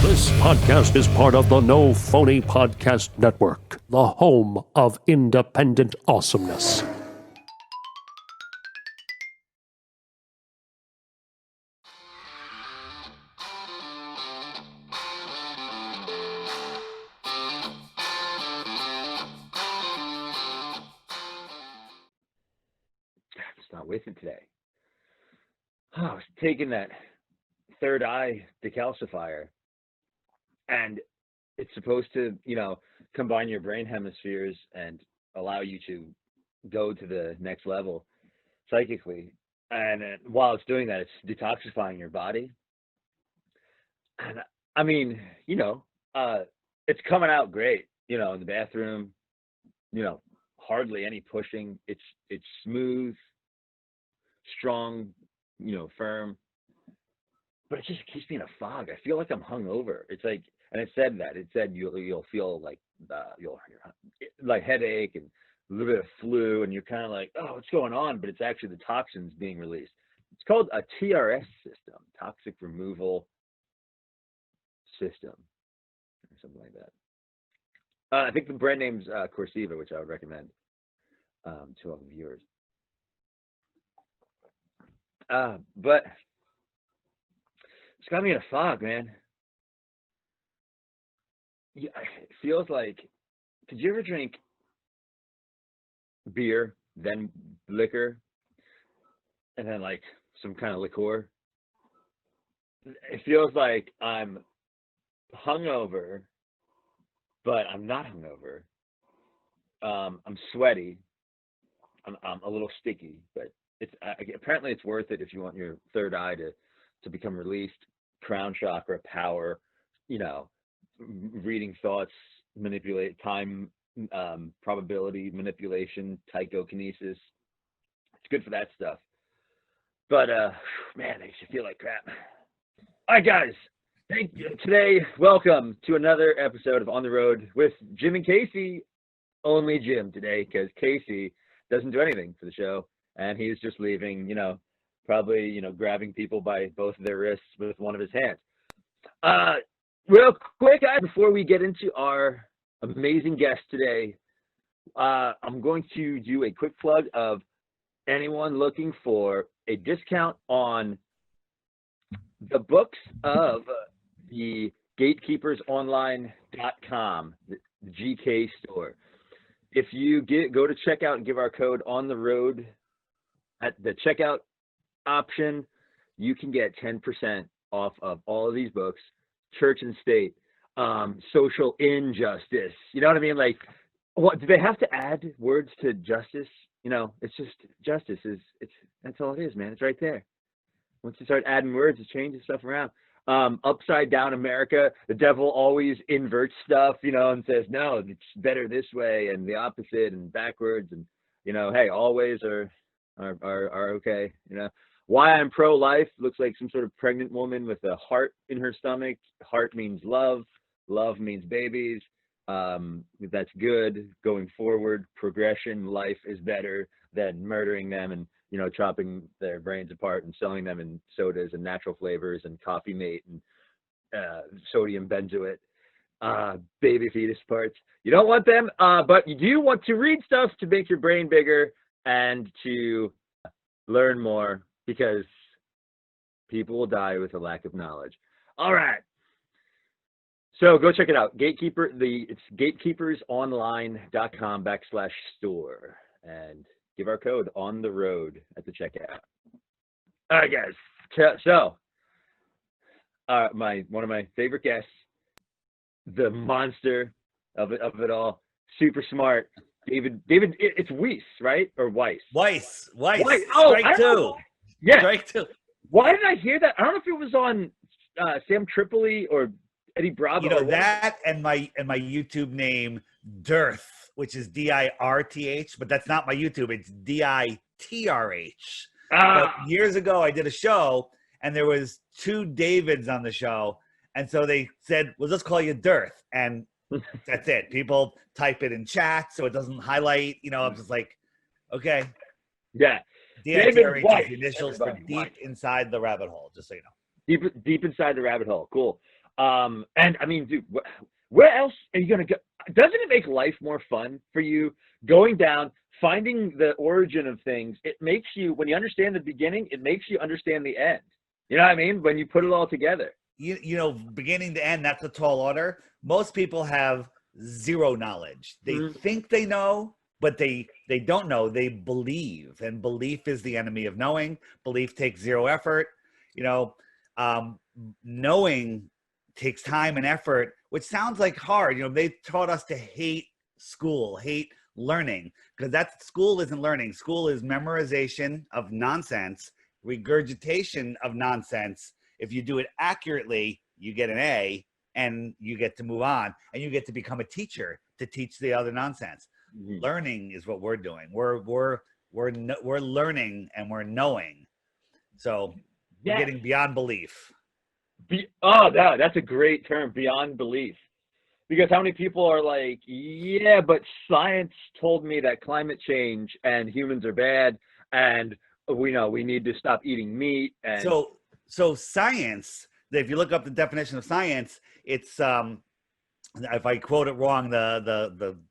This podcast is part of the No Phony Podcast Network, the home of independent awesomeness. It's not with it today. I was taking that third eye decalcifier, and it's supposed to, combine your brain hemispheres and allow you to go to the next level psychically. And while it's doing that, it's detoxifying your body. And I mean, it's coming out great, in the bathroom, hardly any pushing. It's smooth, strong, firm, but it just keeps me in a fog. I feel like I'm hungover. It's like, and it said you'll feel like you'll like headache and a little bit of flu, and you're kind of like, oh, what's going on? But it's actually the toxins being released. It's called a TRS system, toxic removal system, or something like that. I think the brand name's Corsiva, which I would recommend to all the viewers. But it's got me in a fog, man. Yeah, it feels like, did you ever drink beer, then liquor, and then like some kind of liqueur? It feels like I'm hungover, but I'm not hungover. I'm sweaty. I'm a little sticky, but apparently it's worth it if you want your third eye to become released. Crown chakra power, reading thoughts, manipulate time, probability manipulation, psychokinesis. It's good for that stuff. But man, it makes you feel like crap. All right, guys. Thank you. Today, welcome to another episode of On the Road with Jim and Casey. Only Jim today, because Casey doesn't do anything for the show, and he's just leaving, probably, grabbing people by both of their wrists with one of his hands. Real quick, guys, before we get into our amazing guest today, I'm going to do a quick plug of anyone looking for a discount on the books of the gatekeepersonline.com, the GK store. If you go to checkout and give our code on the road at the checkout option, you can get 10% off of all of these books. Church and State, social injustice. You know what I mean? Like, what do they have to add words to justice? It's just justice that's all it is, man. It's right there. Once you start adding words, it changes stuff around. Upside down America, the devil always inverts stuff, and says, no, it's better this way, and the opposite, and backwards, and hey, always are okay. Why I'm pro-life looks like some sort of pregnant woman with a heart in her stomach. Heart means love. Love means babies. That's good going forward. Progression. Life is better than murdering them and chopping their brains apart and selling them in sodas and natural flavors and coffee mate and sodium benzoate, baby fetus parts. You don't want them, but you do want to read stuff to make your brain bigger and to learn more, because people will die with a lack of knowledge. All right. So go check it out. It's gatekeepersonline.com/store, and give our code on the road at the checkout. All right, guys. So, one of my favorite guests, the monster of it all, super smart, David. It's Weiss, right? Or Weiss? Weiss. Oh, Strike two. Yeah. Strike two. Why did I hear that? I don't know if it was on Sam Tripoli or Eddie Bravo. That and my YouTube name, DITRH, which is DIRTH, but that's not my YouTube. It's DITRH. But years ago, I did a show, and there was two Davids on the show, and so they said, "Well, let's call you DITRH," and that's it. People type it in chat, so it doesn't highlight. I'm just like, okay, yeah. DITRH is the initials for deep inside the rabbit hole. Just so you know. Deep inside the rabbit hole. Cool. And I mean, dude, where else are you going to go? Doesn't it make life more fun for you going down, finding the origin of things? It makes you, when you understand the beginning, it makes you understand the end. You know what I mean? When you put it all together. You know, beginning to end, that's a tall order. Most people have zero knowledge. They think they know, but they don't know. They believe, and belief is the enemy of knowing. Belief takes zero effort. You know, knowing takes time and effort, which sounds like hard. You know, they taught us to hate school, hate learning, because that's, school isn't learning. School is memorization of nonsense, regurgitation of nonsense. If you do it accurately, you get an A, and you get to move on, and you get to become a teacher to teach the other nonsense. Learning is what we're doing. We're learning, and we're knowing. So we're getting beyond belief. Oh, no, that's a great term, beyond belief. Because how many people are like, yeah, but science told me that climate change and humans are bad, and we know we need to stop eating meat. And so science, if you look up the definition of science, it's if I quote it wrong,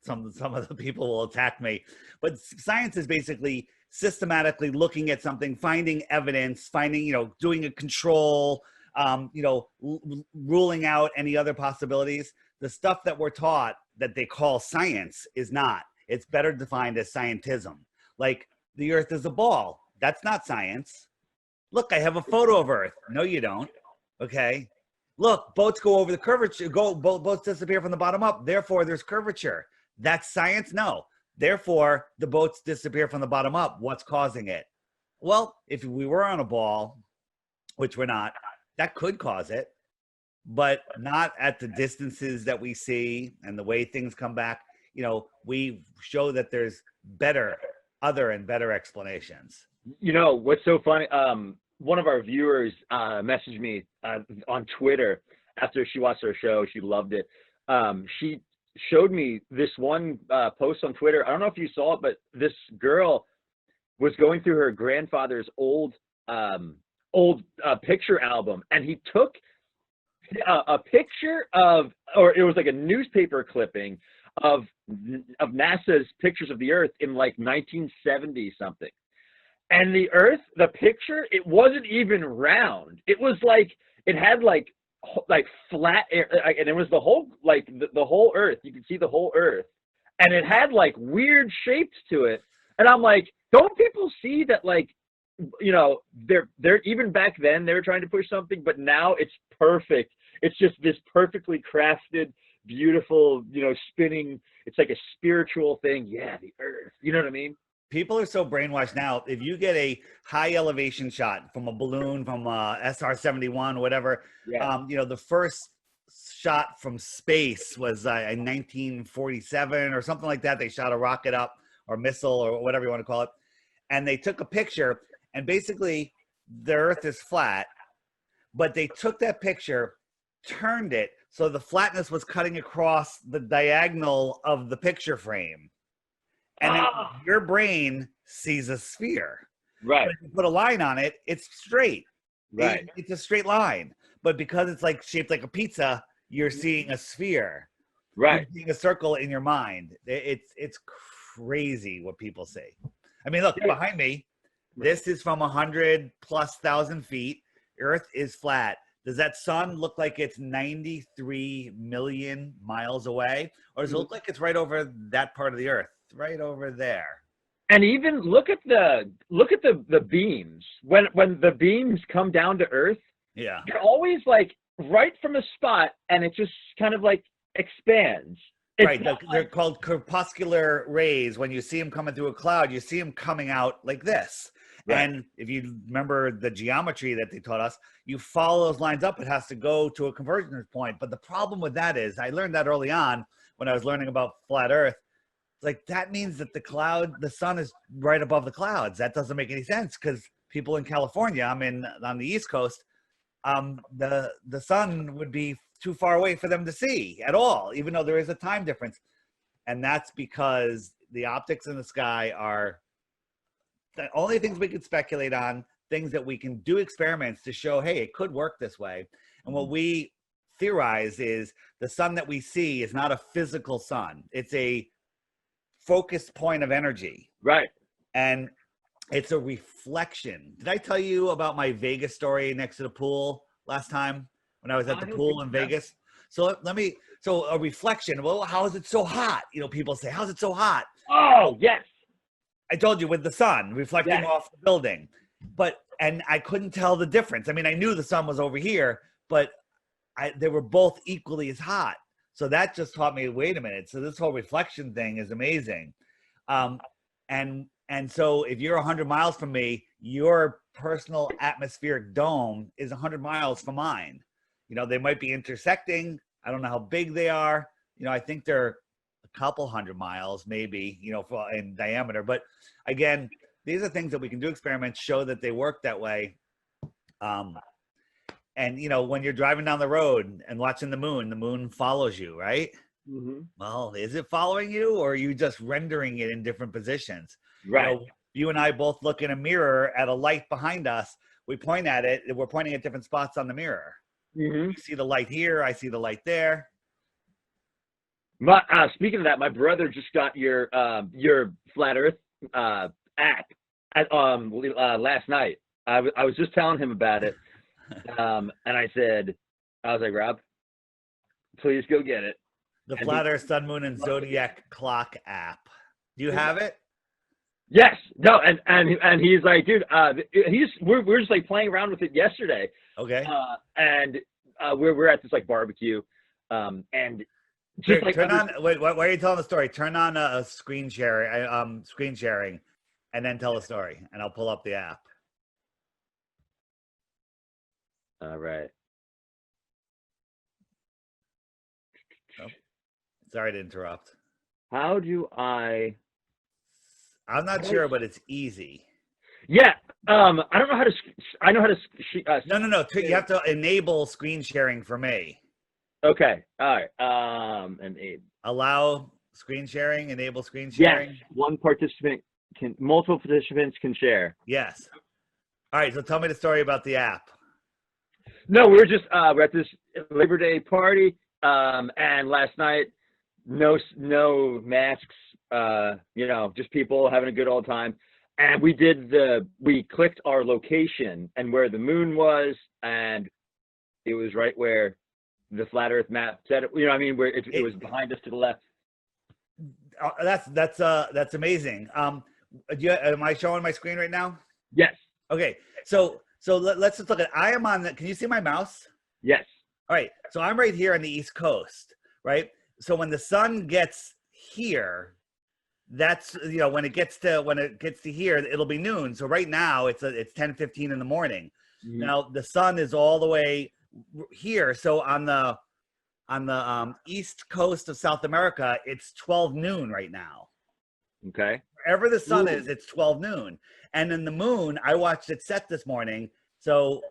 some of the people will attack me. But science is basically systematically looking at something, finding evidence, finding, you know, doing a control, you know, ruling out any other possibilities. The stuff that we're taught that they call science is not. It's better defined as scientism. Like, the Earth is a ball. That's not science. Look, I have a photo of Earth. No, you don't. Okay. Look, boats go over the curvature. Boats disappear from the bottom up. Therefore, there's curvature. That's science? No. Therefore, the boats disappear from the bottom up. What's causing it? Well, if we were on a ball, which we're not, that could cause it, but not at the distances that we see and the way things come back. You know, we show that there's other and better explanations. You know, what's so funny? One of our viewers messaged me on Twitter after she watched our show. She loved it. She showed me this one post on Twitter. I don't know if you saw it, but this girl was going through her grandfather's old picture album, and he took a picture of, or it was like a newspaper clipping of NASA's pictures of the Earth in like 1970 something. And the Earth, the picture, it wasn't even round. It was like, it had like flat air, and it was the whole, like the whole Earth. You could see the whole Earth, and it had like weird shapes to it. And I'm like, don't people see that, like, you know, they're even back then they were trying to push something, but now it's perfect. It's just this perfectly crafted, beautiful, you know, spinning. It's like a spiritual thing. Yeah, the Earth. You know what I mean? People are so brainwashed now. If you get a high elevation shot from a balloon, from SR-71, whatever, you know, the first shot from space was in 1947 or something like that. They shot a rocket up, or missile, or whatever you want to call it, and they took a picture. And basically, the Earth is flat, but they took that picture, turned it so the flatness was cutting across the diagonal of the picture frame. And then your brain sees a sphere. Right. But if you put a line on it, it's straight. Right. It's a straight line. But because it's like shaped like a pizza, you're seeing a sphere. Right. You're seeing a circle in your mind. It's crazy what people say. I mean, look, behind me, this is from 100,000+ feet. Earth is flat. Does that sun look like it's 93 million miles away? Or does it look like it's right over that part of the Earth? Right over there. And even look at the beams. When the beams come down to Earth, they're always like right from a spot, and it just kind of like expands. Right. They're called corpuscular rays. When you see them coming through a cloud, you see them coming out like this. Right. And if you remember the geometry that they taught us, you follow those lines up, it has to go to a convergence point. But the problem with that is, I learned that early on when I was learning about flat Earth. Like, that means that the sun is right above the clouds. That doesn't make any sense, because people in California, on the East Coast, the sun would be too far away for them to see at all, even though there is a time difference. And that's because the optics in the sky are the only things we can speculate on, things that we can do experiments to show, hey, it could work this way. And what we theorize is the sun that we see is not a physical sun. It's a focused point of energy. Right. And it's a reflection. Did I tell you about my Vegas story next to the pool last time when I was at the pool in Vegas? So so a reflection. Well, how is it so hot? You know, people say, how's it so hot? Oh, yes. I told you, with the sun reflecting off the building. And I couldn't tell the difference. I mean, I knew the sun was over here, but they were both equally as hot. So that just taught me, wait a minute. So this whole reflection thing is amazing. And so if you're 100 miles from me, your personal atmospheric dome is 100 miles from mine. You know, they might be intersecting. I don't know how big they are. You know, I think they're a couple 100 miles, maybe, you know, in diameter. But again, these are things that we can do experiments, show that they work that way. And, you know, when you're driving down the road and watching the moon follows you, right? Mm-hmm. Well, is it following you, or are you just rendering it in different positions? Right. You know, you and I both look in a mirror at a light behind us. We point at it. We're pointing at different spots on the mirror. Mm-hmm. You see the light here. I see the light there. Speaking of that, my brother just got your Flat Earth app last night. I was just telling him about it, and I was like, Rob, please go get it. The Flat Earth, Sun, Moon, and Zodiac Clock app. Do you have it? Yes. No. And he's like, dude, we're just like playing around with it yesterday. Okay. And we're at this like barbecue, and just like turn on. Wait, why are you telling the story? Turn on a screen sharing, and then tell the story, and I'll pull up the app. All right. Oh, sorry to interrupt. How do I? I'm not sure, but it's easy. Yeah. I don't know how to. I know how to. No. You have to enable screen sharing for me. Okay. All right. Allow screen sharing. Enable screen sharing. Yes. Multiple participants can share. Yes. All right. So tell me the story about the app. No, we're at this Labor Day party, and last night, no masks. You know, just people having a good old time. And we clicked our location and where the moon was, and it was right where the Flat Earth map said it. You know what I mean? Where it was behind us to the left. That's amazing. Am I showing my screen right now? Yes. Okay. So let's just look at. I am on the. Can you see my mouse? Yes. All right. So I'm right here on the East Coast, right? So when the sun gets here, that's, you know, when it gets to here, it'll be noon. So right now it's 10:15 in the morning. Mm-hmm. Now the sun is all the way here. So on the East Coast of South America, it's 12 noon right now. Okay. Wherever the sun is, it's 12 noon. And then the moon, I watched it set this morning. So,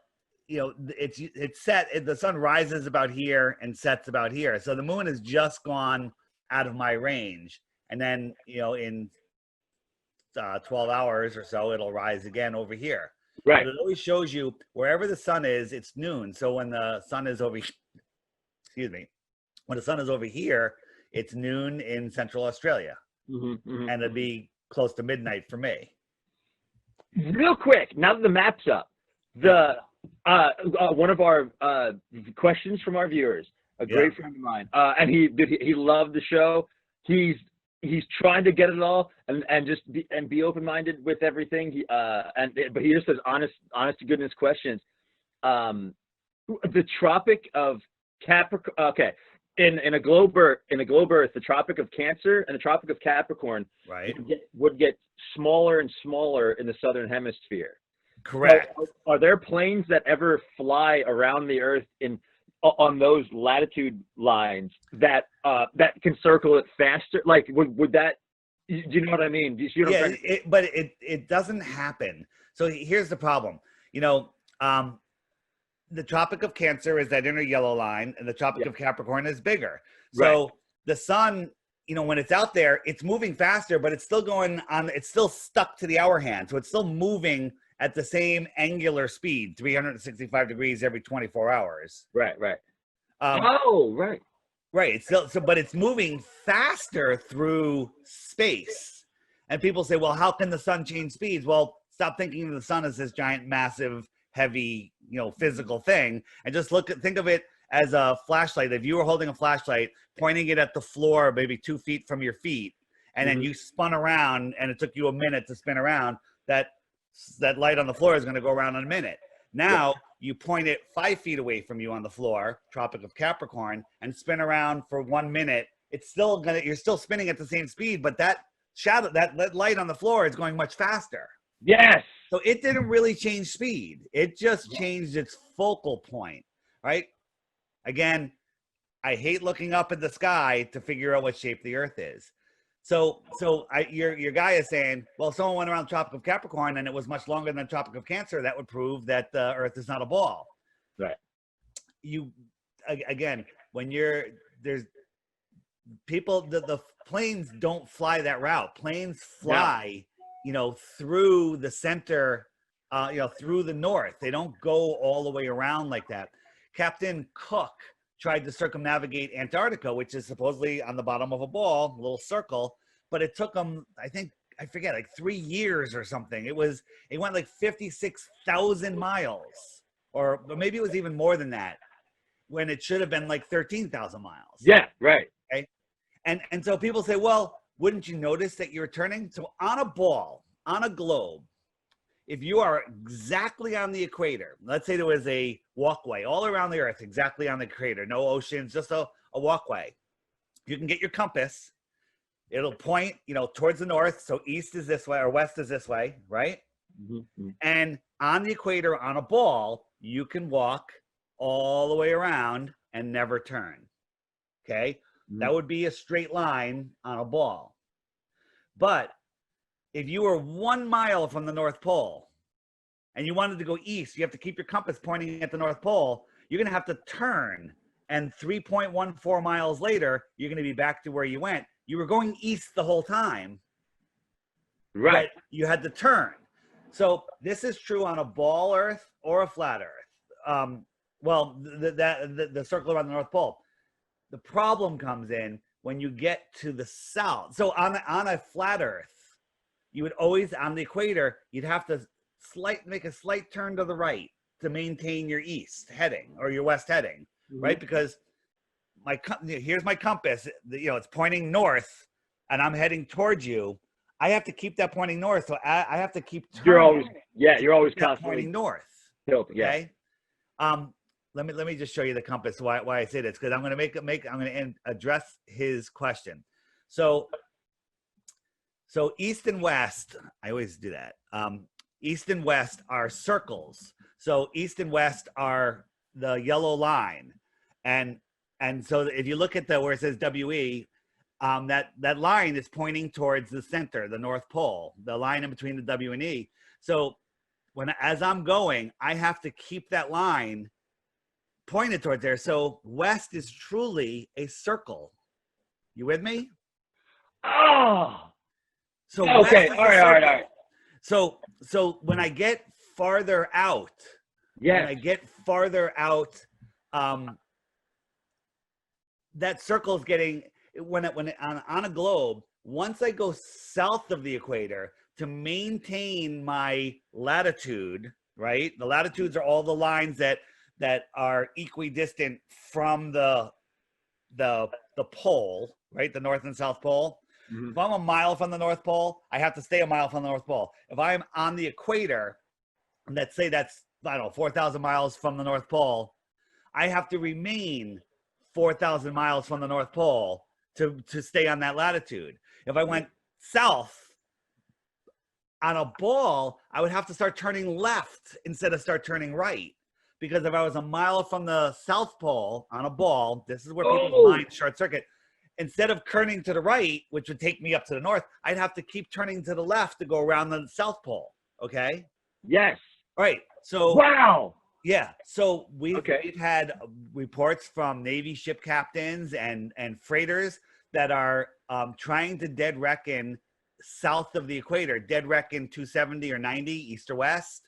you know, it's set. The sun rises about here and sets about here. So the moon has just gone out of my range. And then, you know, in 12 hours or so, it'll rise again over here. Right. But it always shows you wherever the sun is, it's noon. So when the sun is over, when the sun is over here, it's noon in Central Australia. Mm-hmm, mm-hmm. And it'd be close to midnight for me. Real quick, now that the map's up, one of our questions from our viewers, a great friend of mine, and he loved the show. He's trying to get it all and just be open-minded with everything. But he just says honest to goodness questions. The Tropic of Capricorn. Okay. In a globe Earth, the Tropic of Cancer and the Tropic of Capricorn would get smaller and smaller in the southern hemisphere. Correct. Are there planes that ever fly around the Earth on those latitude lines that can circle it faster? Like, would that? Do you know what I mean? Do you know what I'm saying? But it doesn't happen. So here's the problem. You know, the Tropic of Cancer is that inner yellow line, and the Tropic of Capricorn is bigger. So the sun, you know, when it's out there, it's moving faster, but it's still going on. It's still stuck to the hour hand, so it's still moving at the same angular speed, 365 degrees every 24 hours. Right. Oh, right. Right. It's still, but it's moving faster through space. And people say, well, how can the sun change speeds? Well, stop thinking of the sun as this giant, massive, heavy, physical thing, and just think of it as a flashlight. If you were holding a flashlight, pointing it at the floor, maybe 2 feet from your feet, and then you spun around, and it took you a minute to spin around, that light on the floor is going to go around in a minute. Now you point it 5 feet away from you on the floor, Tropic of Capricorn, and spin around for 1 minute. It's still you're still spinning at the same speed, but that shadow, that light on the floor is going much faster. Yes. So it didn't really change speed. It just changed its focal point, right? Again, I hate looking up at the sky to figure out what shape the Earth is. So your guy is saying, well, if someone went around the Tropic of Capricorn and it was much longer than the Tropic of Cancer, that would prove that the Earth is not a ball. Right. Again, when there's people, the planes don't fly that route. Planes fly, through the center, through the north. They don't go all the way around like that. Captain Cook tried to circumnavigate Antarctica, which is supposedly on the bottom of a ball, a little circle, but it took him, I forget, like 3 years or something. It went like 56,000 miles, or maybe it was even more than that, when it should have been like 13,000 miles. Yeah, right. Okay. And so people say, well, wouldn't you notice that you're turning? So on a ball, on a globe, if you are exactly on the equator, let's say there was a walkway all around the Earth, exactly on the equator, no oceans, just a walkway. You can get your compass. It'll point, towards the north. So east is this way or west is this way, right? Mm-hmm. And on the equator, on a ball, you can walk all the way around and never turn. Okay? Mm-hmm. That would be a straight line on a ball. But if you were 1 mile from the North Pole and you wanted to go east, you have to keep your compass pointing at the North Pole. You're going to have to turn. And 3.14 miles later, you're going to be back to where you went. You were going east the whole time. Right. But you had to turn. So this is true on a ball Earth or a flat Earth. The circle around the North Pole. The problem comes in when you get to the south. So on a flat Earth, you would always, on the equator, you'd have to make a slight turn to the right to maintain your east heading or your west heading, right? Because here's my compass, it's pointing north and I'm heading towards you. I have to keep that pointing north. So I have to keep turning. You're always constantly pointing north. Okay. Let me just show you the compass, why I say this, because I'm going to address his question. So east and west, I always do that. East and west are circles. So east and west are the yellow line. And so if you look at where it says WE, that line is pointing towards the center, the North Pole, the line in between the W and E. So as I'm going, I have to keep that line pointed towards there. So west is truly a circle. You with me? Oh. So okay. All right. So when I get farther out, that circle is getting on a globe. Once I go south of the equator to maintain my latitude, right? The latitudes are all the lines that are equidistant from the pole, right? The North and South Pole. Mm-hmm. If I'm a mile from the North Pole, I have to stay a mile from the North Pole. If I'm on the equator, let's say that's, 4,000 miles from the North Pole, I have to remain 4,000 miles from the North Pole to stay on that latitude. If I went south on a ball, I would have to start turning left instead of start turning right. Because if I was a mile from the South Pole on a ball, this is where people's minds short circuit. Instead of turning to the right, which would take me up to the north, I'd have to keep turning to the left to go around the South Pole. Okay? Yes. All right. So wow. Yeah. So we've had reports from Navy ship captains and freighters that are trying to dead reckon south of the equator, dead reckon 270 or 90 east or west.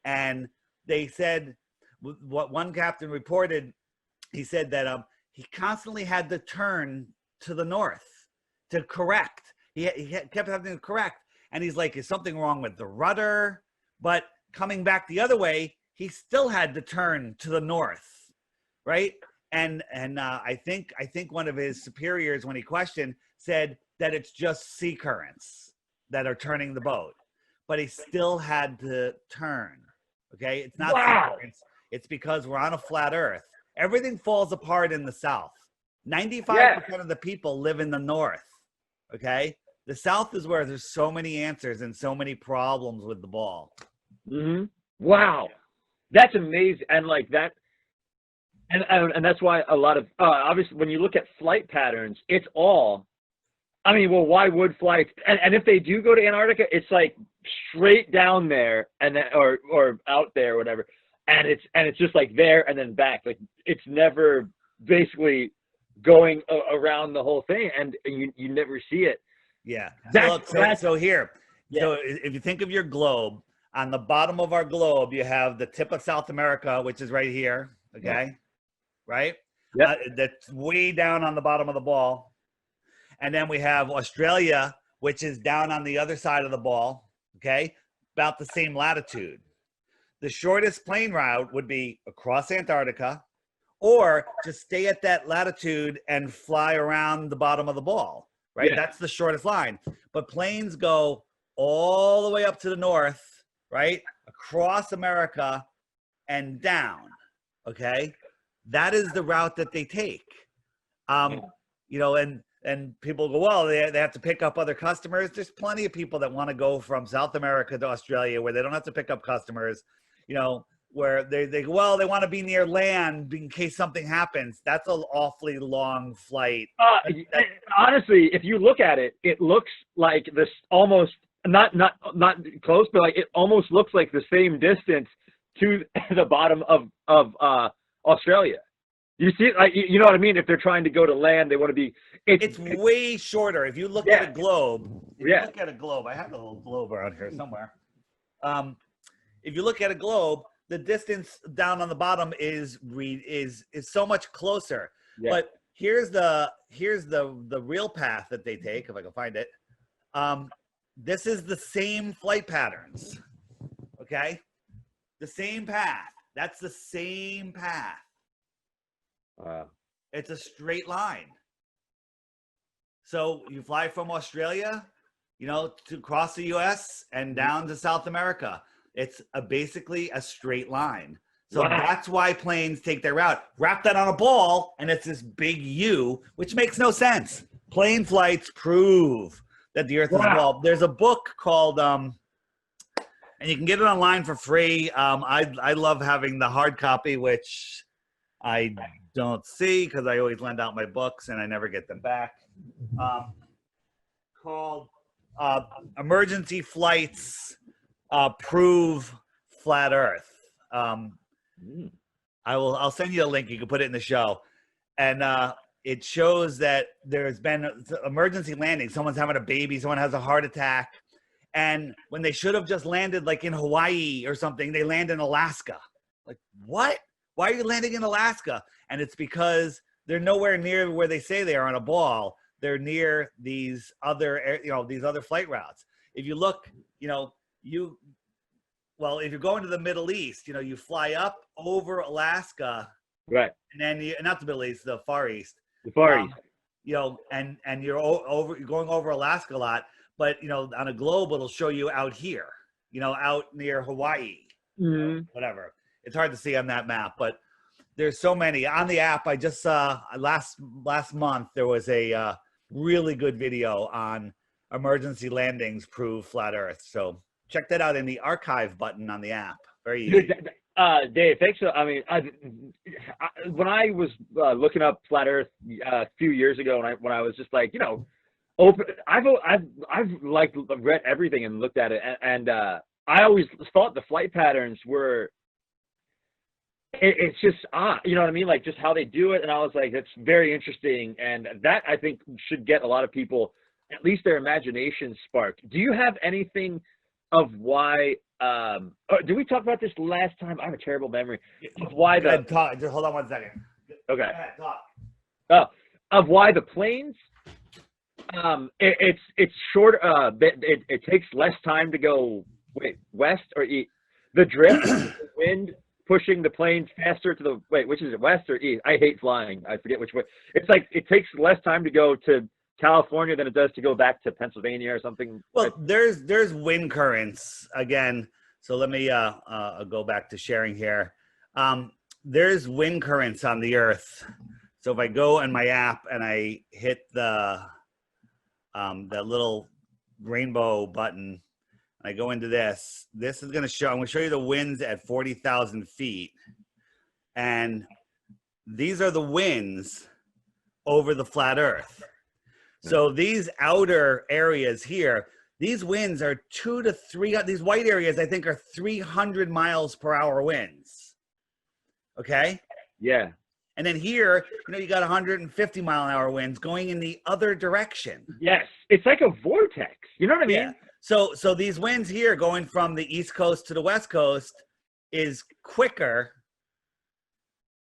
And they said, what one captain reported he said that he constantly had to turn to the north to correct. He kept having to correct, and he's like, is something wrong with the rudder? But coming back the other way, he still had to turn to the north, right? And I think one of his superiors, when he questioned, said that it's just sea currents that are turning the boat, but he still had to turn. Okay, it's not sea currents. It's because we're on a flat Earth. Everything falls apart in the South. 95% of the people live in the North. Okay, the South is where there's so many answers and so many problems with the ball. Mm-hmm. Wow, that's amazing. And like that, and that's why a lot of obviously when you look at flight patterns, it's all. I mean, well, why would flights? And if they do go to Antarctica, it's like straight down there and then or out there or whatever, and it's just like there and then back. Like it's never basically going around the whole thing, and you never see it. Yeah. So here, so if you think of your globe, on the bottom of our globe, you have the tip of South America, which is right here. Okay, right? Yeah. That's way down on the bottom of the ball. And then we have Australia, which is down on the other side of the ball, okay? About the same latitude. The shortest plane route would be across Antarctica, or just stay at that latitude and fly around the bottom of the ball, right? Yeah. That's the shortest line. But planes go all the way up to the north, right? Across America and down, okay? That is the route that they take. You know, and people go, well, they have to pick up other customers. There's plenty of people that want to go from South America to Australia where they don't have to pick up customers, you know, where they go, well, they want to be near land in case something happens. That's an awfully long flight. Honestly, if you look at it, it looks like this almost not close, but like it almost looks like the same distance to the bottom of Australia. You see, like, you know what I mean? If they're trying to go to land, they want to be. It's way shorter. If you look at a globe, I have a little globe around here somewhere. If you look at a globe, the distance down on the bottom is so much closer. Yeah. But here's the real path that they take, if I can find it. This is the same flight patterns. Okay, the same path. That's the same path. It's a straight line. So you fly from Australia, you know, to cross the US and down to South America. It's basically a straight line. So that's why planes take their route. Wrap that on a ball and it's this big U, which makes no sense. Plane flights prove that the Earth is a ball. There's a book called, and you can get it online for free. I love having the hard copy, which I don't see because I always lend out my books and I never get them back. Called Emergency Flights Prove Flat Earth. I'll send you a link. You can put it in the show. And it shows that there's been emergency landing. Someone's having a baby. Someone has a heart attack. And when they should have just landed like in Hawaii or something, they land in Alaska. Like, what? Why are you landing in Alaska? And it's because they're nowhere near where they say they are on a ball. They're near these other, these other flight routes. If you look, if you're going to the Middle East, you fly up over Alaska, right? And then not the Middle East, the Far East. The Far East. And you're going over Alaska a lot, but on a globe it'll show you out here, out near Hawaii, whatever. It's hard to see on that map, but there's so many on the app. I just saw last month there was a really good video on emergency landings prove flat Earth. So check that out in the archive button on the app. Very easy. Dave, thanks. I mean, when I was looking up flat Earth a few years ago, when I was just like, open, I've like read everything and looked at it, and I always thought the flight patterns were. It's just you know what I mean, like just how they do it, and I was like, that's very interesting, and that I think should get a lot of people at least their imagination sparked. Do you have anything of why? Did we talk about this last time? I have a terrible memory of why just hold on one second. Okay. Talk. Of why the planes? It's short. It takes less time to go west or east. The drift, the wind pushing the plane faster to the which is it, west or east? I hate flying. I forget which way. It's like it takes less time to go to California than it does to go back to Pennsylvania or something. Well, there's wind currents again. So let me go back to sharing here. There's wind currents on the Earth. So if I go on my app and I hit the that little rainbow button, and I go into this is going to show. I'm going to show you the winds at 40,000 feet, and these are the winds over the flat Earth. So these outer areas here, these winds are 2 to 3. These white areas, I think, are 300 miles per hour winds. Okay. Yeah. And then here, you got 150 mile an hour winds going in the other direction. Yes, it's like a vortex. You know what I mean? Yeah. So these winds here going from the East Coast to the West Coast is quicker.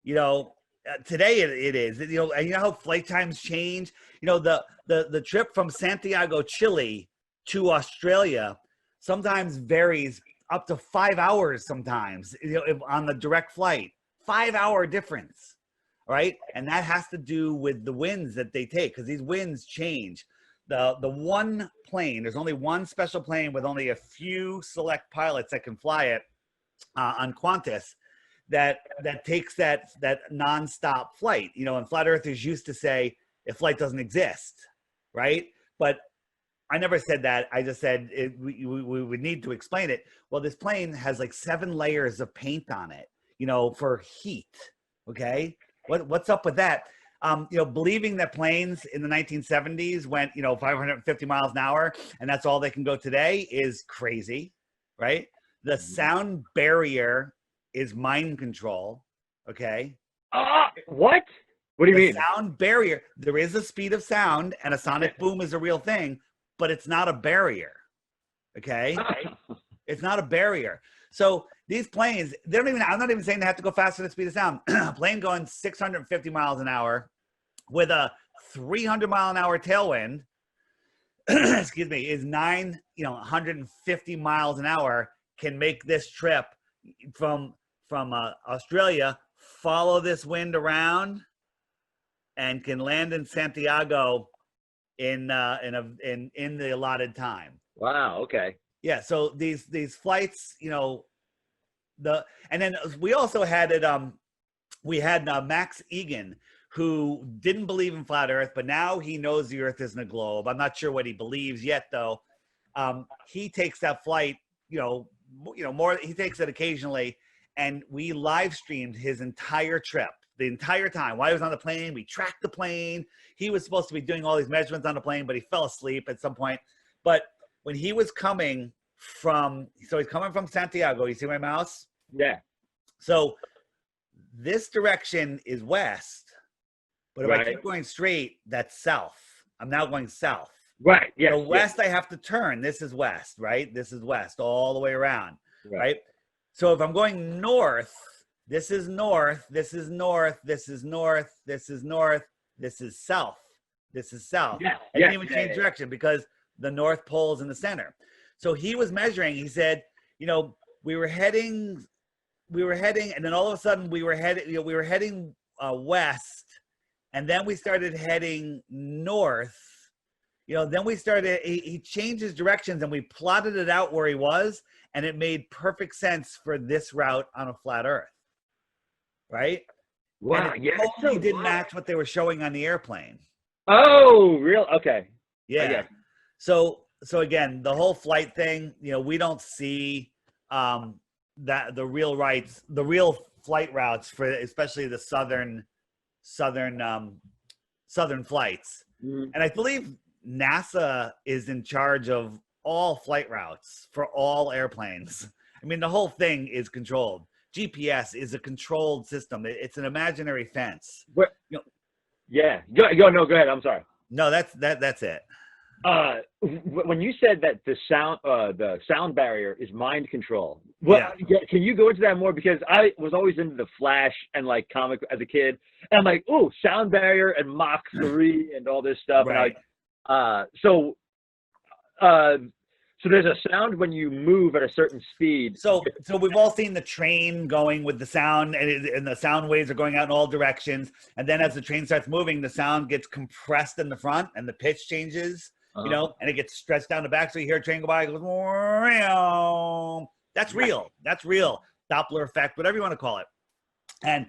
Today it is. And you know how flight times change. The trip from Santiago, Chile, to Australia sometimes varies up to 5 hours. Sometimes on the direct flight, 5 hour difference. Right. And that has to do with the winds that they take, because these winds change. The one plane, there's only one special plane with only a few select pilots that can fly it on Qantas that takes that nonstop flight. And flat earthers used to say if flight doesn't exist. Right. But I never said that. I just said we would need to explain it. Well, this plane has like 7 layers of paint on it, for heat. Okay. What's up with that? Believing that planes in the 1970s went, 550 miles an hour, and that's all they can go today is crazy, right? The sound barrier is mind control, okay? What? What do you mean? Sound barrier. There is a speed of sound, and a sonic boom is a real thing, but it's not a barrier, okay? It's not a barrier. So these planes, I'm not even saying they have to go faster than the speed of sound. A plane going 650 miles an hour with a 300 mile an hour tailwind, excuse me, is 150 miles an hour, can make this trip from Australia, follow this wind around, and can land in Santiago in the allotted time. Wow. Okay. Yeah, so these flights, and then we also had we had Max Egan, who didn't believe in flat Earth, but now he knows the Earth isn't a globe. I'm not sure what he believes yet, though. He takes that flight, more. He takes it occasionally, and we live streamed his entire trip, the entire time. While he was on the plane, we tracked the plane. He was supposed to be doing all these measurements on the plane, but he fell asleep at some point. But when he was coming he's coming from Santiago. You see my mouse? Yeah. So this direction is west, but if I keep going straight, that's south. I'm now going south. Right. Yeah. So west, I have to turn. This is west, right? This is west all the way around, right? So if I'm going north, this is north, this is north, this is north, this is north, this is south, this is south. I didn't even change direction because the North Pole's in the center. So he was measuring. He said, we were heading, and then all of a sudden we were heading west, and then we started heading north. Then we started. He changed his directions, and we plotted it out where he was, and it made perfect sense for this route on a flat Earth, right? Wow. And it totally didn't match what they were showing on the airplane. Oh, real? Okay. Yeah. So again, the whole flight thing, we don't see that the real flight routes for especially the southern flights. And I believe NASA is in charge of all flight routes for all airplanes. I mean, the whole thing is controlled. GPS is a controlled system. It's an imaginary fence. Yeah. Go ahead. I'm sorry. No, that's it. When you said that the sound barrier is mind control, can you go into that more? Because I was always into the Flash and like comic as a kid, and I'm like, oh, sound barrier and Mach 3 and all this stuff, Right. and so there's a sound when you move at a certain speed. So we've all seen the train going with the sound, and the sound waves are going out in all directions. And then as the train starts moving, the sound gets compressed in the front, and the pitch changes. You know, and it gets stretched down the back, so you hear a train go by. It goes, meow. That's real. That's real. Doppler effect, whatever you want to call it. And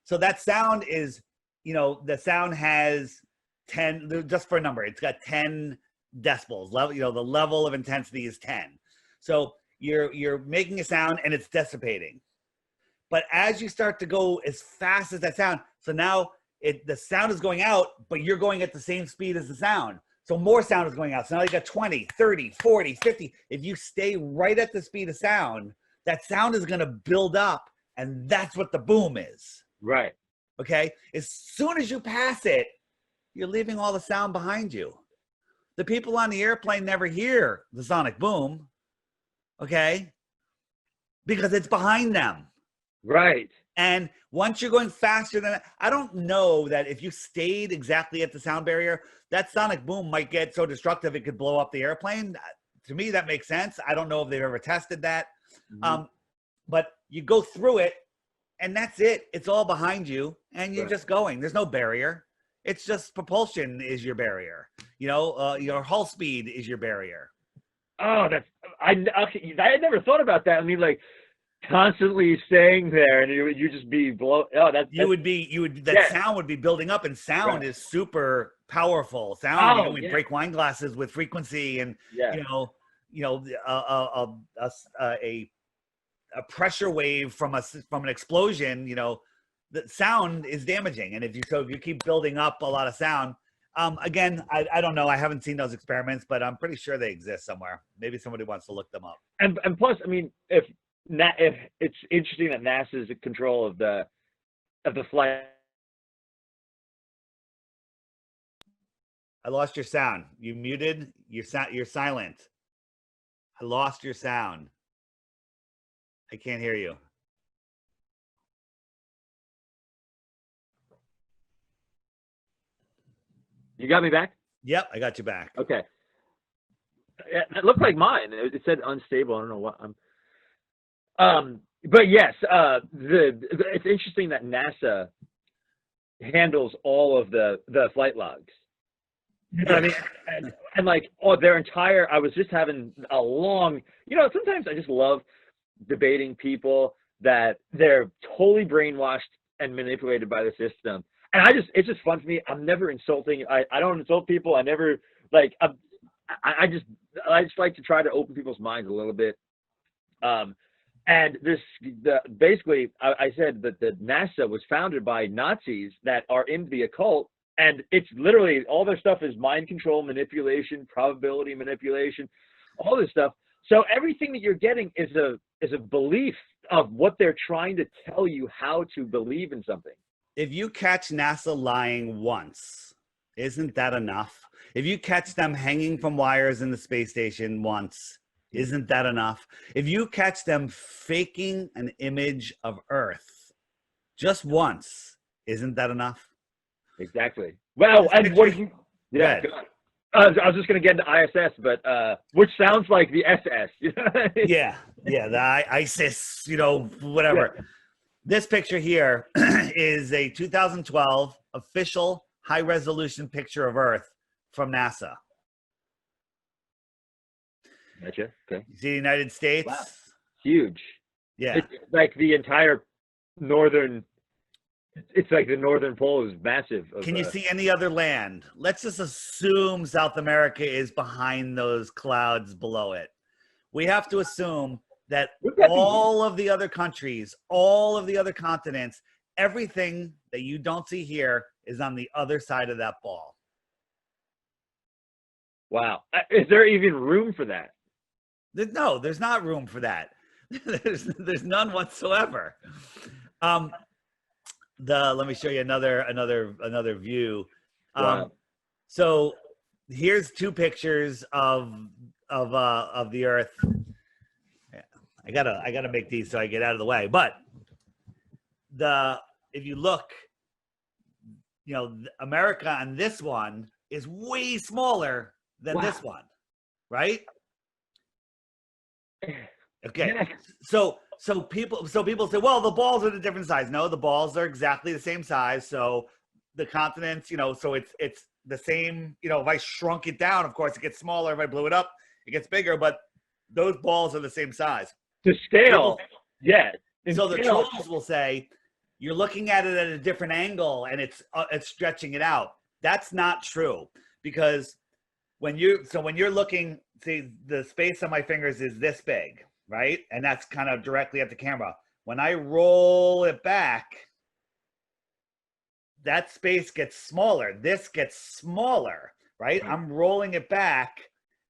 so that sound is, you know, the sound has 10, just for a number, it's got 10 decibels. Level, you know, the level of intensity is 10. So you're making a sound and it's dissipating. But as you start to go as fast as that sound, so now the sound is going out, but you're going at the same speed as the sound. So more sound is going out. So now you got 20, 30, 40, 50. If you stay right at the speed of sound, that sound is going to build up, and that's what the boom is. Right. Okay? As soon as you pass it, you're leaving all the sound behind you. The people on the airplane never hear the sonic boom, okay? Because it's behind them. Right. And once you're going faster than that, I don't know that if you stayed exactly at the sound barrier, that sonic boom might get so destructive it could blow up the airplane. To me, that makes sense. I don't know if they've ever tested that. But you go through it, and that's it. It's all behind you, and you're just going. There's no barrier. It's just propulsion is your barrier. You know, your hull speed is your barrier. Oh, I had never thought about that. I mean, like, constantly staying there, and you just be below. Oh, that sound would be building up, and sound is super powerful. Sound, we break wine glasses with frequency, and a pressure wave from an explosion. You know, the sound is damaging, and if you keep building up a lot of sound. Again, I don't know. I haven't seen those experiments, but I'm pretty sure they exist somewhere. Maybe somebody wants to look them up. And plus, I mean, if it's interesting that NASA is in control of the flight. I lost your sound. You muted. You're silent. I lost your sound. I can't hear you. You got me back? Yep, I got you back. Okay. It looked like mine. It said unstable. I don't know what I'm. But yes, it's interesting that NASA handles all of the flight logs. You know what I mean? And like, their entire. I was just having a long. You know, sometimes I just love debating people that they're totally brainwashed and manipulated by the system. And it's just fun for me. I'm never insulting. I don't insult people. I never like. I just like to try to open people's minds a little bit. And basically, I said that the NASA was founded by Nazis that are into the occult, and it's literally all their stuff is mind control, manipulation, probability manipulation, all this stuff. So everything that you're getting is a belief of what they're trying to tell you how to believe in something. If you catch NASA lying once, isn't that enough? If you catch them hanging from wires in the space station once, isn't that enough? If you catch them faking an image of Earth just once, isn't that enough? Exactly. Well, and what you? Yeah. I was just going to get into ISS, but which sounds like the SS. Yeah, the ISIS, you know, whatever. Yeah. This picture here is a 2012 official high-resolution picture of Earth from NASA. Gotcha. Okay. You see the United States? Wow. Huge. Yeah. It's like the entire northern. It's like the northern pole is massive. Can you see any other land? Let's just assume South America is behind those clouds below it. We have to assume that all of the other countries, all of the other continents, everything that you don't see here is on the other side of that ball. Wow. Is there even room for that? No, there's not room for that. There's none whatsoever. Let me show you another view. Wow. So here's two pictures of the Earth. I gotta make these so I get out of the way. But if you look, America on this one is way smaller than this one, right? Okay. So people say, well, the balls are a different size. No, the balls are exactly the same size. So the continents, so it's the same. If I shrunk it down, of course it gets smaller. If I blew it up, it gets bigger. But those balls are the same size. To scale, yeah. So the trolls will say, you're looking at it at a different angle, and it's stretching it out. That's not true, because when you're looking, see, the space on my fingers is this big, right? And that's kind of directly at the camera. When I roll it back, that space gets smaller. This gets smaller, right? I'm rolling it back,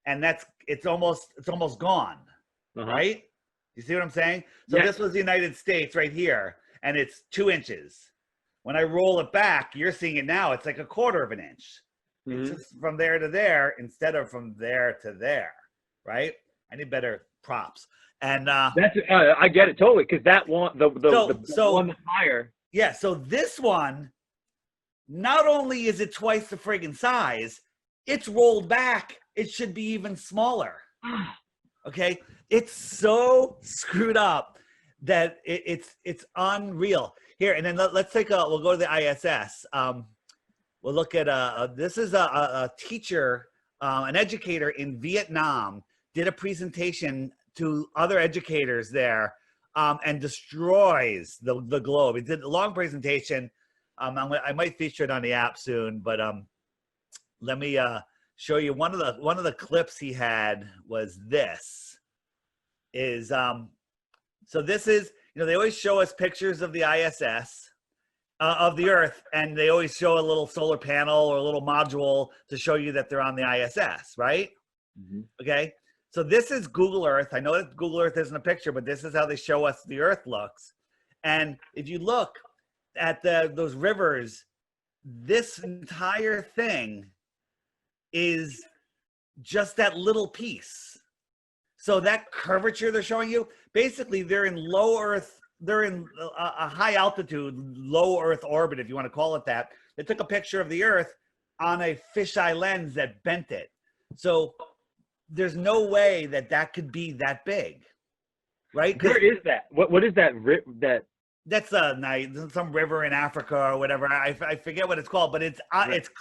and it's almost gone, right? You see what I'm saying? So this was the United States right here, and it's 2 inches. When I roll it back, you're seeing it now. It's like a quarter of an inch. It's just from there to there instead of from there to there, right? I need better props. And that's I get it totally, because that one, the one that's higher. Yeah. So this one, not only is it twice the friggin' size, it's rolled back. It should be even smaller. Okay. It's so screwed up that it's unreal. Here, and then let's we'll go to the ISS. We'll look at this is a teacher, an educator in Vietnam, did a presentation to other educators there, and destroys the globe. He did a long presentation. I might feature it on the app soon, but let me show you one of the clips he had was this. So this is, they always show us pictures of the ISS, of the Earth, and they always show a little solar panel or a little module to show you that they're on the ISS, right? Okay. So this is Google Earth. I know that Google Earth isn't a picture, but this is how they show us the Earth looks. And if you look at those rivers, this entire thing is just that little piece. So that curvature they're showing you, basically they're in low Earth, they're in a high altitude, low Earth orbit, if you want to call it that. They took a picture of the Earth on a fisheye lens that bent it. So there's no way that could be that big, right? Where is that? What is that? That's some river in Africa or whatever. I forget what it's called, but it's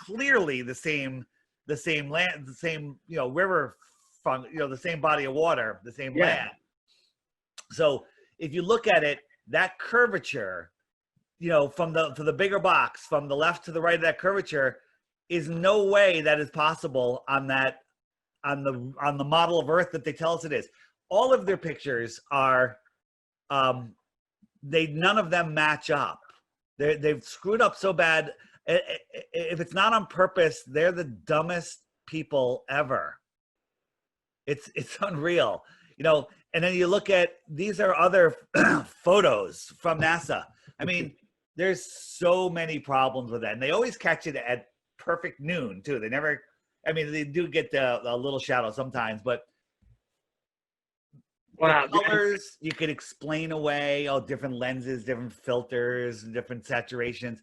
clearly the same land, the same river. The same body of water, the same land. So if you look at it, that curvature, from the bigger box, from the left to the right of that curvature, is no way that is possible on the model of Earth that they tell us it is. All of their pictures are, none of them match up. They've screwed up so bad. If it's not on purpose, they're the dumbest people ever. It's unreal, and then you look at, these are other photos from NASA. I mean, there's so many problems with that. And they always catch it at perfect noon too. They do get a little shadow sometimes, but the colors you could explain away, different lenses, different filters, different saturations.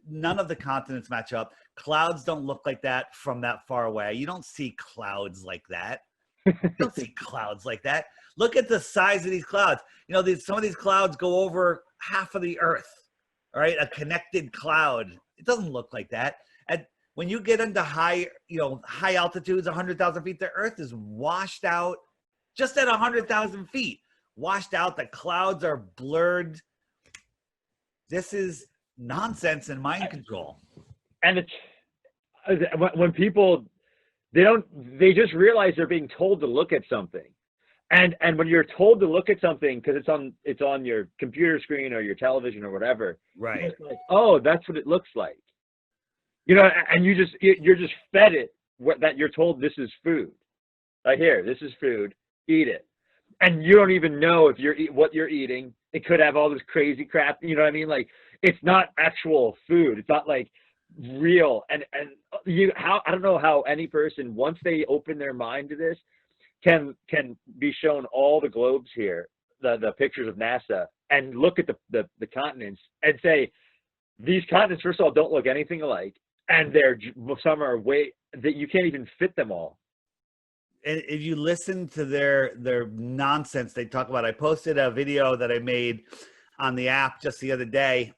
None of the continents match up. Clouds don't look like that from that far away. You don't see clouds like that. You don't see clouds like that. Look at the size of these clouds. Some of these clouds go over half of the Earth. All right, a connected cloud. It doesn't look like that. And when you get into high altitudes, 100,000 feet, the Earth is washed out just at 100,000 feet. Washed out. The clouds are blurred. This is nonsense and mind control. And it's when people. They just realize they're being told to look at something. And when you're told to look at something because it's on your computer screen or your television or whatever, right? It's like, oh, that's what it looks like. And you're just fed it that you're told this is food. Like, here, this is food, eat it. And you don't even know if what you're eating. It could have all this crazy crap, you know what I mean? Like, it's not actual food. It's not like real. And I don't know how any person, once they open their mind to this, can be shown all the globes here, the pictures of NASA, and look at the continents and say, these continents, first of all, don't look anything alike, and some are way that you can't even fit them all. And if you listen to their nonsense they talk about, I posted a video that I made on the app just the other day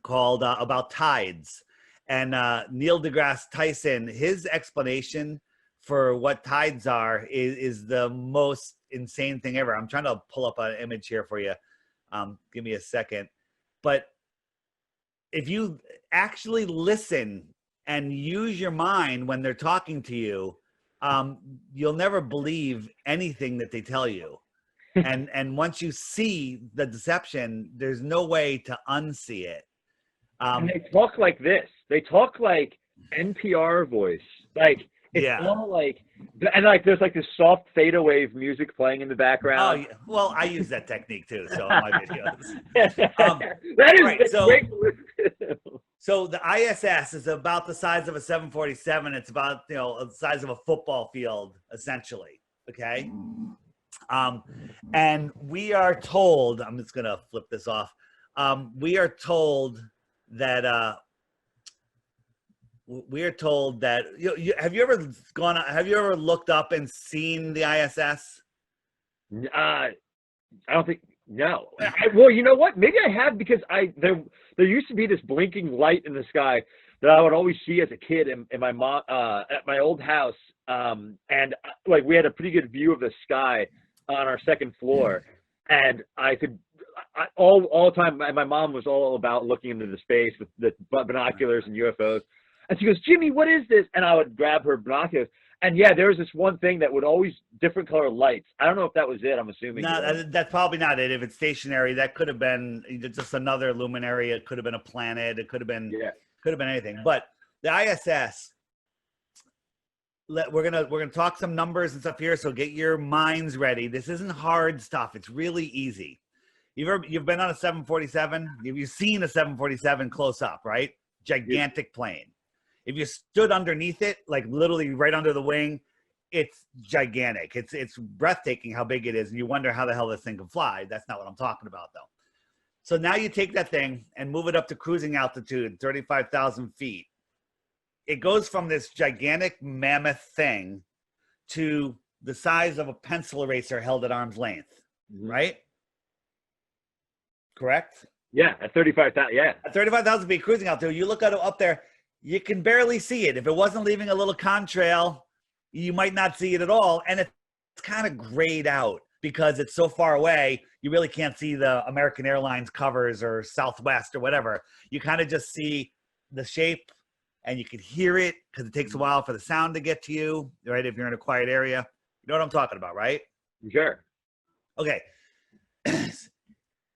called about tides, and Neil deGrasse Tyson, his explanation for what tides are is the most insane thing ever. I'm trying to pull up an image here for you. Give me a second. But if you actually listen and use your mind when they're talking to you, you'll never believe anything that they tell you. And once you see the deception, there's no way to unsee it. And they talk like this. They talk like NPR voice. Like, it's all like, and like there's like this soft theta wave music playing in the background. Oh, yeah. Well, I use that technique too, so in my videos. That is right, great. So the ISS is about the size of a 747. It's about, the size of a football field, essentially. Okay. And we are told, I'm just gonna flip this off. We are told that have you ever looked up and seen the ISS? I don't think, no. Well, you know what? Maybe I have, because there used to be this blinking light in the sky that I would always see as a kid in my mom at my old house, and like we had a pretty good view of the sky on our second floor, and all the time my mom was all about looking into the space with the binoculars and UFOs, and she goes, "Jimmy, what is this?" And I would grab her binoculars. And yeah, there was this one thing that would always different color lights. I don't know if that was it. I'm assuming. No, that's probably not it. If it's stationary, that could have been just another luminary. It could have been a planet. It could have been anything. But the ISS, we're gonna talk some numbers and stuff here. So get your minds ready. This isn't hard stuff. It's really easy. You've been on a 747. You've seen a 747 close up, right? Gigantic plane. If you stood underneath it, like literally right under the wing, it's gigantic. It's breathtaking how big it is. And you wonder how the hell this thing can fly. That's not what I'm talking about, though. So now you take that thing and move it up to cruising altitude, 35,000 feet. It goes from this gigantic mammoth thing to the size of a pencil eraser held at arm's length, right? Correct? Yeah, at 35,000. Yeah. At 35,000 feet cruising altitude, you look at it up there, you can barely see it. If it wasn't leaving a little contrail, you might not see it at all. And it's kind of grayed out because it's so far away, you really can't see the American Airlines covers or Southwest or whatever. You kind of just see the shape, and you can hear it because it takes a while for the sound to get to you, right? If you're in a quiet area. You know what I'm talking about, right? Sure. Okay.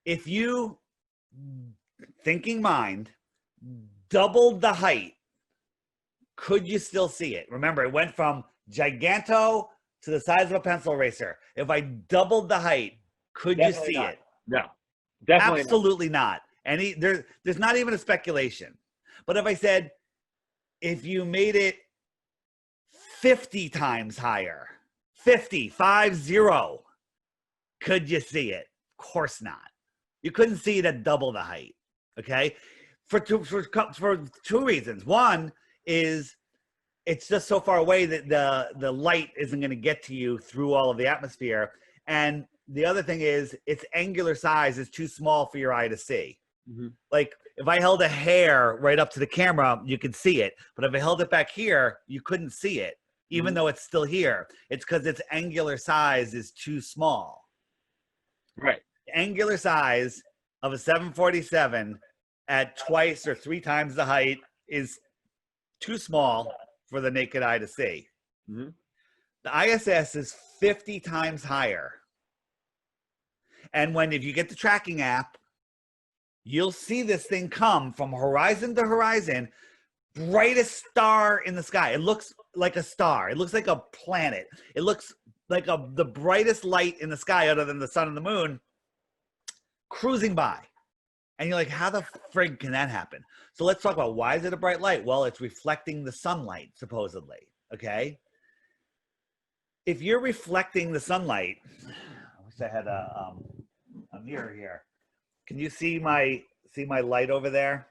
If you, thinking mind, doubled the height, could you still see it? Remember, it went from giganto to the size of a pencil eraser. If I doubled the height, could you see it? No, definitely absolutely not. There's not even a speculation. But if I said, if you made it 50 times higher, 50, could you see it? Of course not. You couldn't see it at double the height. Okay, for two reasons. One is it's just so far away that the light isn't going to get to you through all of the atmosphere. And the other thing is its angular size is too small for your eye to see. Mm-hmm. Like if I held a hair right up to the camera, you could see it. But if I held it back here, you couldn't see it, even though it's still here. It's because its angular size is too small. Right. The angular size of a 747 at twice or three times the height is too small for the naked eye to see. Mm-hmm. The ISS is 50 times higher. And if you get the tracking app, you'll see this thing come from horizon to horizon, brightest star in the sky. It looks like a star. It looks like a planet. It looks like the brightest light in the sky other than the sun and the moon cruising by. And you're like, how the frig can that happen? So let's talk about, why is it a bright light? Well, it's reflecting the sunlight, supposedly. Okay. If you're reflecting the sunlight, I wish I had a mirror here. Can you see my light over there?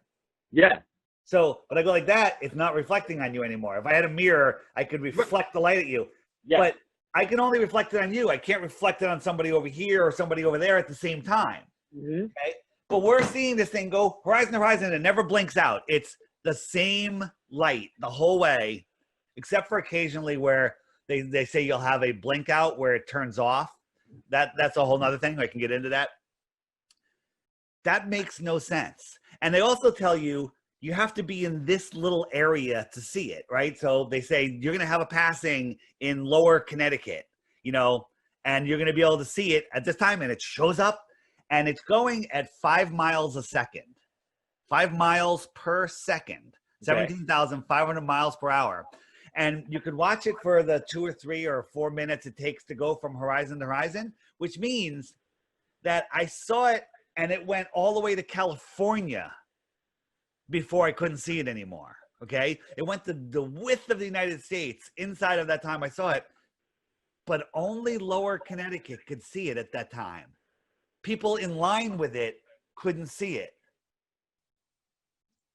Yeah. So, but I go like that, it's not reflecting on you anymore. If I had a mirror, I could reflect the light at you. Yeah. But I can only reflect it on you. I can't reflect it on somebody over here or somebody over there at the same time. Mm-hmm. Okay. But we're seeing this thing go horizon to horizon, and it never blinks out. It's the same light the whole way, except for occasionally where they say you'll have a blink out where it turns off. That's a whole nother thing. I can get into that. That makes no sense. And they also tell you have to be in this little area to see it, right? So they say you're going to have a passing in Lower Connecticut, you know, and you're going to be able to see it at this time, and it shows up, and it's going at 5 miles a second, 5 miles per second, 17,500 miles per hour. And you could watch it for the 2 or 3 or 4 minutes it takes to go from horizon to horizon, which means that I saw it and it went all the way to California before I couldn't see it anymore. Okay. It went to the width of the United States inside of that time I saw it, but only Lower Connecticut could see it at that time. People in line with it couldn't see it.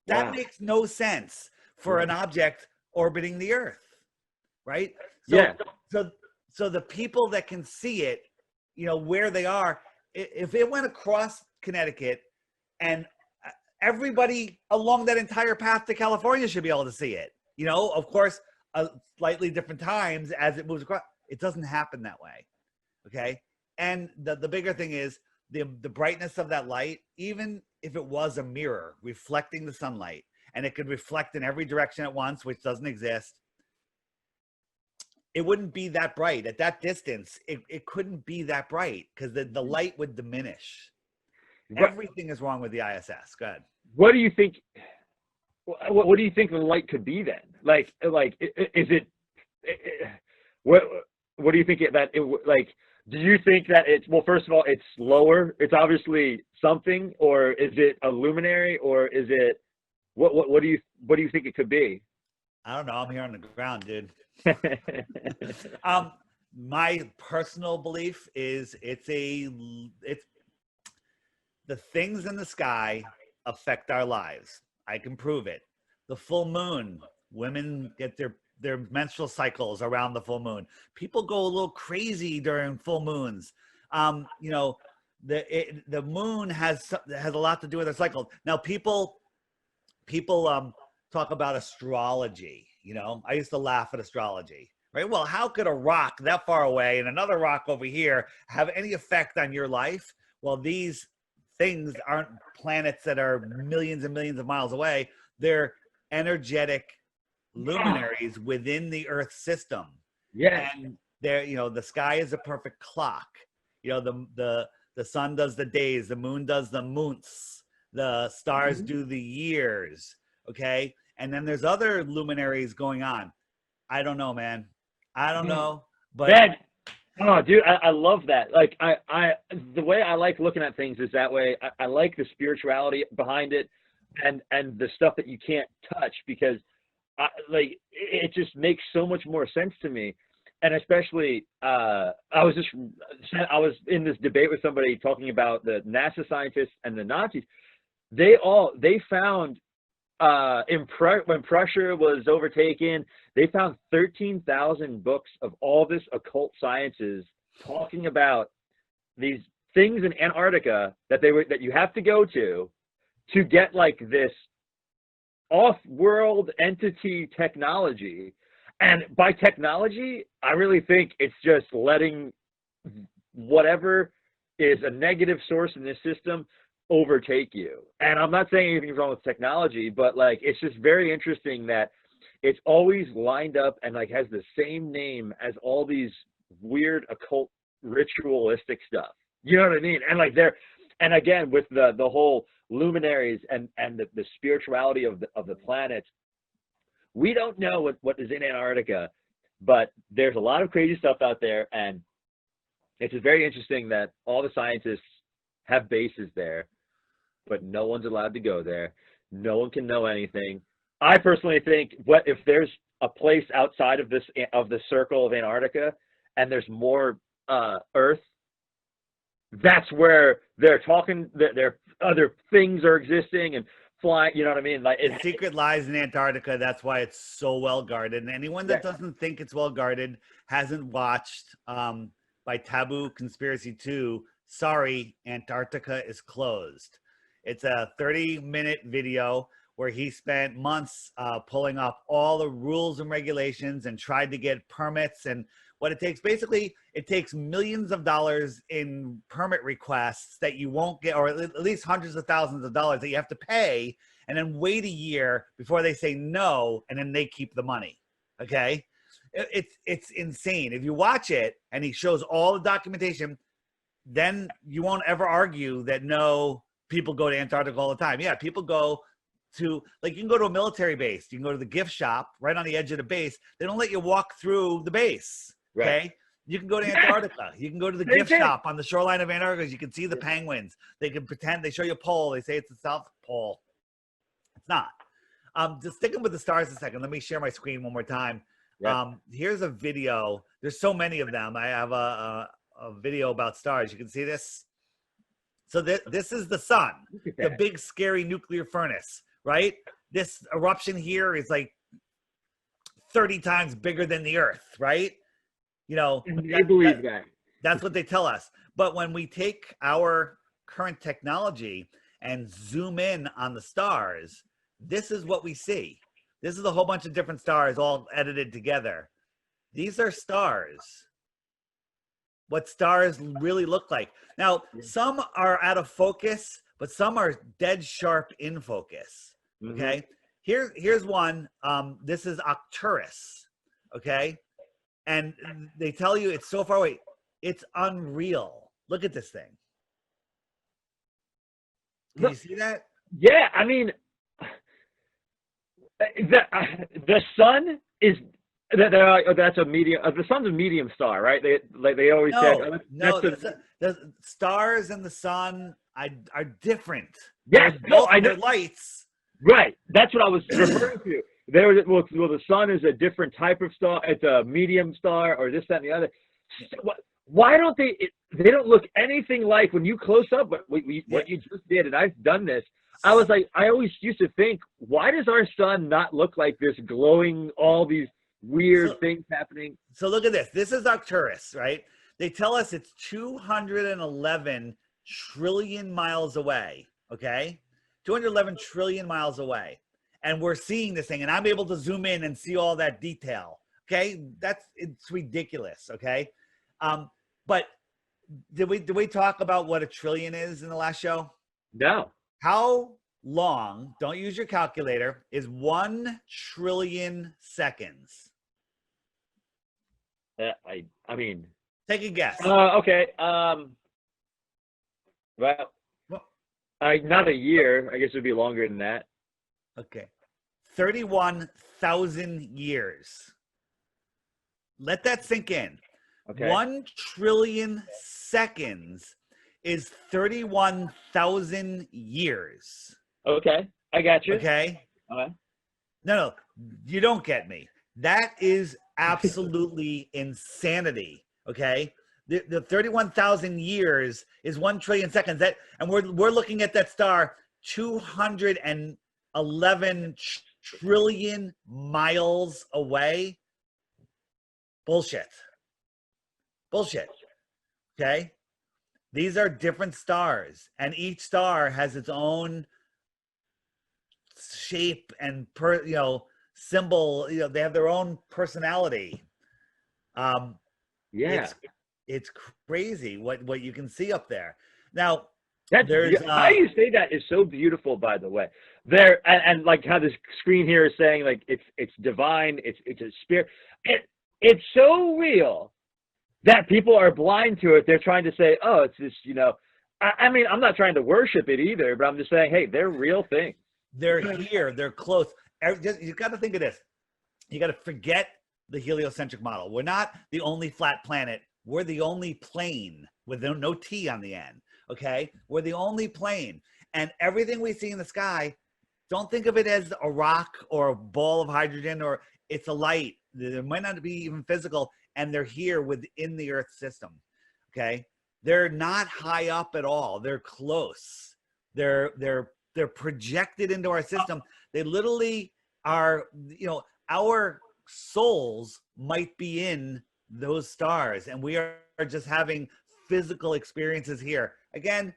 That makes no sense for an object orbiting the Earth, right? So the people that can see it, you know, where they are, if it went across Connecticut, and everybody along that entire path to California should be able to see it, you know, of course, slightly different times as it moves across. It doesn't happen that way. Okay. And the bigger thing is the brightness of that light, even if it was a mirror reflecting the sunlight, and it could reflect in every direction at once, which doesn't exist, it wouldn't be that bright at that distance. It couldn't be that bright because the light would diminish. Everything is wrong with the ISS. Go ahead. What do you think? What do you think the light could be then? Like, is it? What do you think that it like? Do you think that it's, well, first of all, it's lower? It's obviously something, or is it a luminary, or is it what do you think it could be? I don't know. I'm here on the ground, dude. My personal belief is it's the things in the sky affect our lives. I can prove it. The full moon, women get their menstrual cycles around the full moon. People go a little crazy during full moons. You know, the moon has a lot to do with their cycles. Now, people talk about astrology. You know, I used to laugh at astrology, right? Well, how could a rock that far away and another rock over here have any effect on your life? Well, these things aren't planets that are millions and millions of miles away. They're energetic luminaries within the Earth system. Yeah. And they're, you know, the sky is a perfect clock. You know, the sun does the days, the moon does the months, the stars do the years. Okay. And then there's other luminaries going on. I don't know, man. I don't know. But oh, dude, I love that. Like, I the way I like looking at things is that way. I like the spirituality behind it, and the stuff that you can't touch, because like, it just makes so much more sense to me. And especially, I was in this debate with somebody talking about the NASA scientists and the Nazis. They found when Prussia was overtaken, they found 13,000 books of all this occult sciences talking about these things in Antarctica that you have to go to get like this off-world entity technology. And by technology, I really think it's just letting whatever is a negative source in this system overtake you. And I'm not saying anything's wrong with technology, but like, it's just very interesting that it's always lined up and like has the same name as all these weird occult ritualistic stuff. You know what I mean? And like and again, with the whole luminaries and the spirituality of the planets, we don't know what is in Antarctica, but there's a lot of crazy stuff out there. And it's just very interesting that all the scientists have bases there. but no one's allowed to go there. No one can know anything. I personally think, what if there's a place outside of the circle of Antarctica and there's more Earth, that's where they're talking, their other things are existing and flying, you know what I mean? Like, the secret lies in Antarctica. That's why it's so well guarded. And anyone that doesn't think it's well guarded hasn't watched by Taboo Conspiracy 2, sorry, Antarctica is closed. It's a 30-minute video where he spent months pulling up all the rules and regulations and tried to get permits and what it takes. Basically, it takes millions of dollars in permit requests that you won't get, or at least hundreds of thousands of dollars that you have to pay, and then wait a year before they say no, and then they keep the money. Okay? It's insane. If you watch it and he shows all the documentation, then you won't ever argue that no, people go to Antarctica all the time. Yeah, people go to, like, you can go to a military base. You can go to the gift shop right on the edge of the base. They don't let you walk through the base. Okay. Right. You can go to Antarctica. You can go to the gift shop on the shoreline of Antarctica. You can see the penguins. They can pretend, they show you a pole. They say it's the South Pole. It's not. Just sticking with the stars a second. Let me share my screen one more time. Yep. Here's a video. There's so many of them. I have a video about stars. You can see this. So this is the sun, the big scary nuclear furnace, right? This eruption here is like 30 times bigger than the Earth, right? You know, I believe that. That's what they tell us. But when we take our current technology and zoom in on the stars, this is what we see. This is a whole bunch of different stars all edited together. These are stars. What stars really look like. Now, some are out of focus, but some are dead sharp in focus. Okay. Here's one. This is Arcturus. Okay. And they tell you it's so far away. It's unreal. Look at this thing. Can you see that? Yeah. I mean, the sun is, that's a medium. The sun's a medium star, right? They always said. No, the stars and the sun are different. Yes, I know. Lights. Right, that's what I was referring to. Well, the sun is a different type of star. It's a medium star, or this, that, and the other. Why don't they? They don't look anything like, when you close up what you just did, and I've done this. I was like, I always used to think, why does our sun not look like this, glowing, all these weird things happening? So look at this. This is Arcturus, right? They tell us it's 211 trillion miles away, okay? 211 trillion miles away. And we're seeing this thing, and I'm able to zoom in and see all that detail, okay? It's ridiculous, okay? But did we talk about what a trillion is in the last show? No. How long, don't use your calculator, is 1 trillion seconds? I mean, take a guess. Okay. Well, not a year. I guess it would be longer than that. Okay. 31,000 years. Let that sink in. Okay. 1 trillion seconds is 31,000 years. Okay. I got you. Okay. No, you don't get me. That is absolutely insanity. Okay. The 31,000 years is 1 trillion seconds. And we're looking at that star 211 trillion miles away. Bullshit. Okay. These are different stars, and each star has its own shape and symbol. They have their own personality. It's crazy what you can see up there. Now, how you say that is so beautiful, by the way. There and like how this screen here is saying, like, it's divine, it's a spirit. It's so real that people are blind to it. They're trying to say, oh, it's this, I mean, I'm not trying to worship it either, but I'm just saying, hey, they're real things. They're here. They're close. You got to think of this. You got to forget the heliocentric model. We're not the only flat planet. We're the only plane with no T on the end. Okay. We're the only plane. And everything we see in the sky, don't think of it as a rock or a ball of hydrogen, or it's a light. There might not be even physical, and they're here within the Earth system. Okay, they're not high up at all. They're close. They're projected into our system. They literally are. Our souls might be in those stars, and we are just having physical experiences here. Again,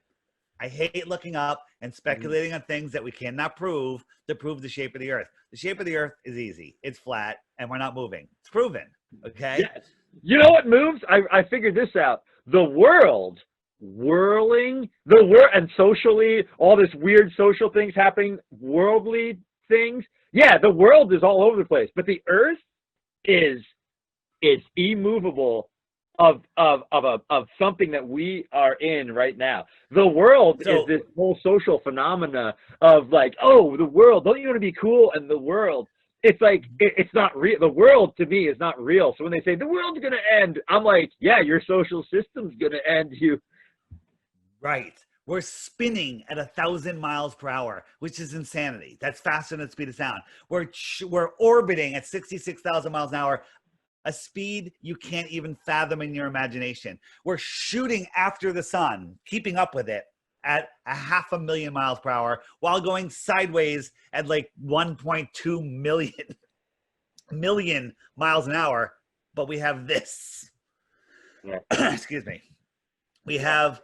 I hate looking up and speculating on things that we cannot prove to prove the shape of the Earth. The shape of the Earth is easy. It's flat, and we're not moving. It's proven, okay? Yes. You know what moves? I figured this out. The world whirling, and socially, all this weird social things happening, worldly things. Yeah, the world is all over the place, but the Earth is immovable of something that we are in right now. The world is this whole social phenomena of like, oh, the world, don't you want to be cool? And the world, it's like, it's not real. The world to me is not real. So when they say the world's going to end, I'm like, yeah, your social system's going to end you. Right. We're spinning at 1,000 miles per hour, which is insanity. That's faster than the speed of sound. We're orbiting at 66,000 miles an hour, a speed you can't even fathom in your imagination. We're shooting after the sun, keeping up with it at 500,000 miles per hour while going sideways at like 1.2 million miles an hour. But we have this. Yeah. Excuse me. We have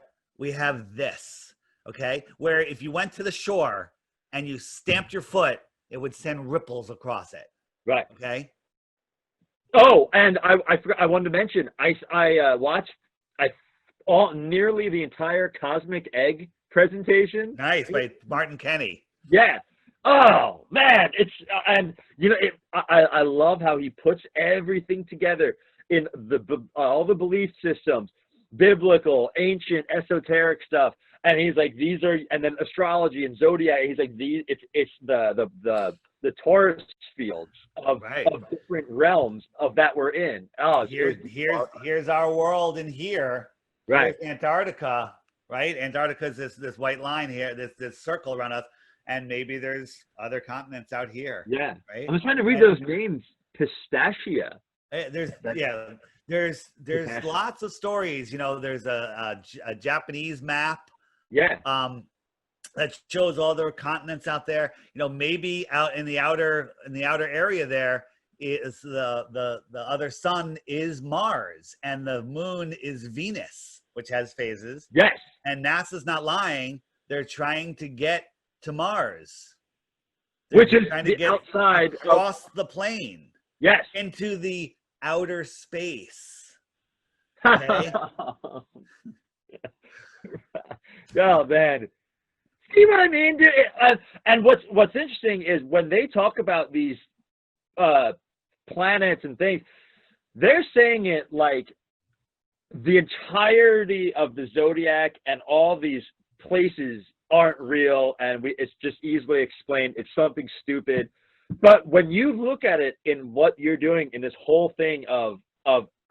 this, okay? Where if you went to the shore and you stamped your foot, it would send ripples across it. Right. Okay. Oh, and I forgot, I wanted to mention, I watched nearly the entire Cosmic Egg presentation. Nice, by Martin Kenny. Yeah. Oh man, it's and I love how he puts everything together in all the belief systems, biblical, ancient, esoteric stuff, and he's like, these are, and then astrology and zodiac. He's like, it's the Taurus fields of different realms of that we're in. Oh, here's our world in here. Right. Here's Antarctica, right? Antarctica is this white line here, this circle around us, and maybe there's other continents out here. Yeah. Right. I'm trying to read those names. Pistachia. There's lots of stories. There's a Japanese map. Yeah. That shows all the continents out there. Maybe out in the outer area there is the other sun is Mars, and the moon is Venus, which has phases. Yes. And NASA's not lying. They're trying to get to Mars. Which is trying to get outside across the plane. Yes. Into the outer space. Okay? Oh man. See what I mean? And what's interesting is when they talk about these planets and things, they're saying it like the entirety of the zodiac and all these places aren't real, and it's just easily explained. It's something stupid. But when you look at it in what you're doing in this whole thing of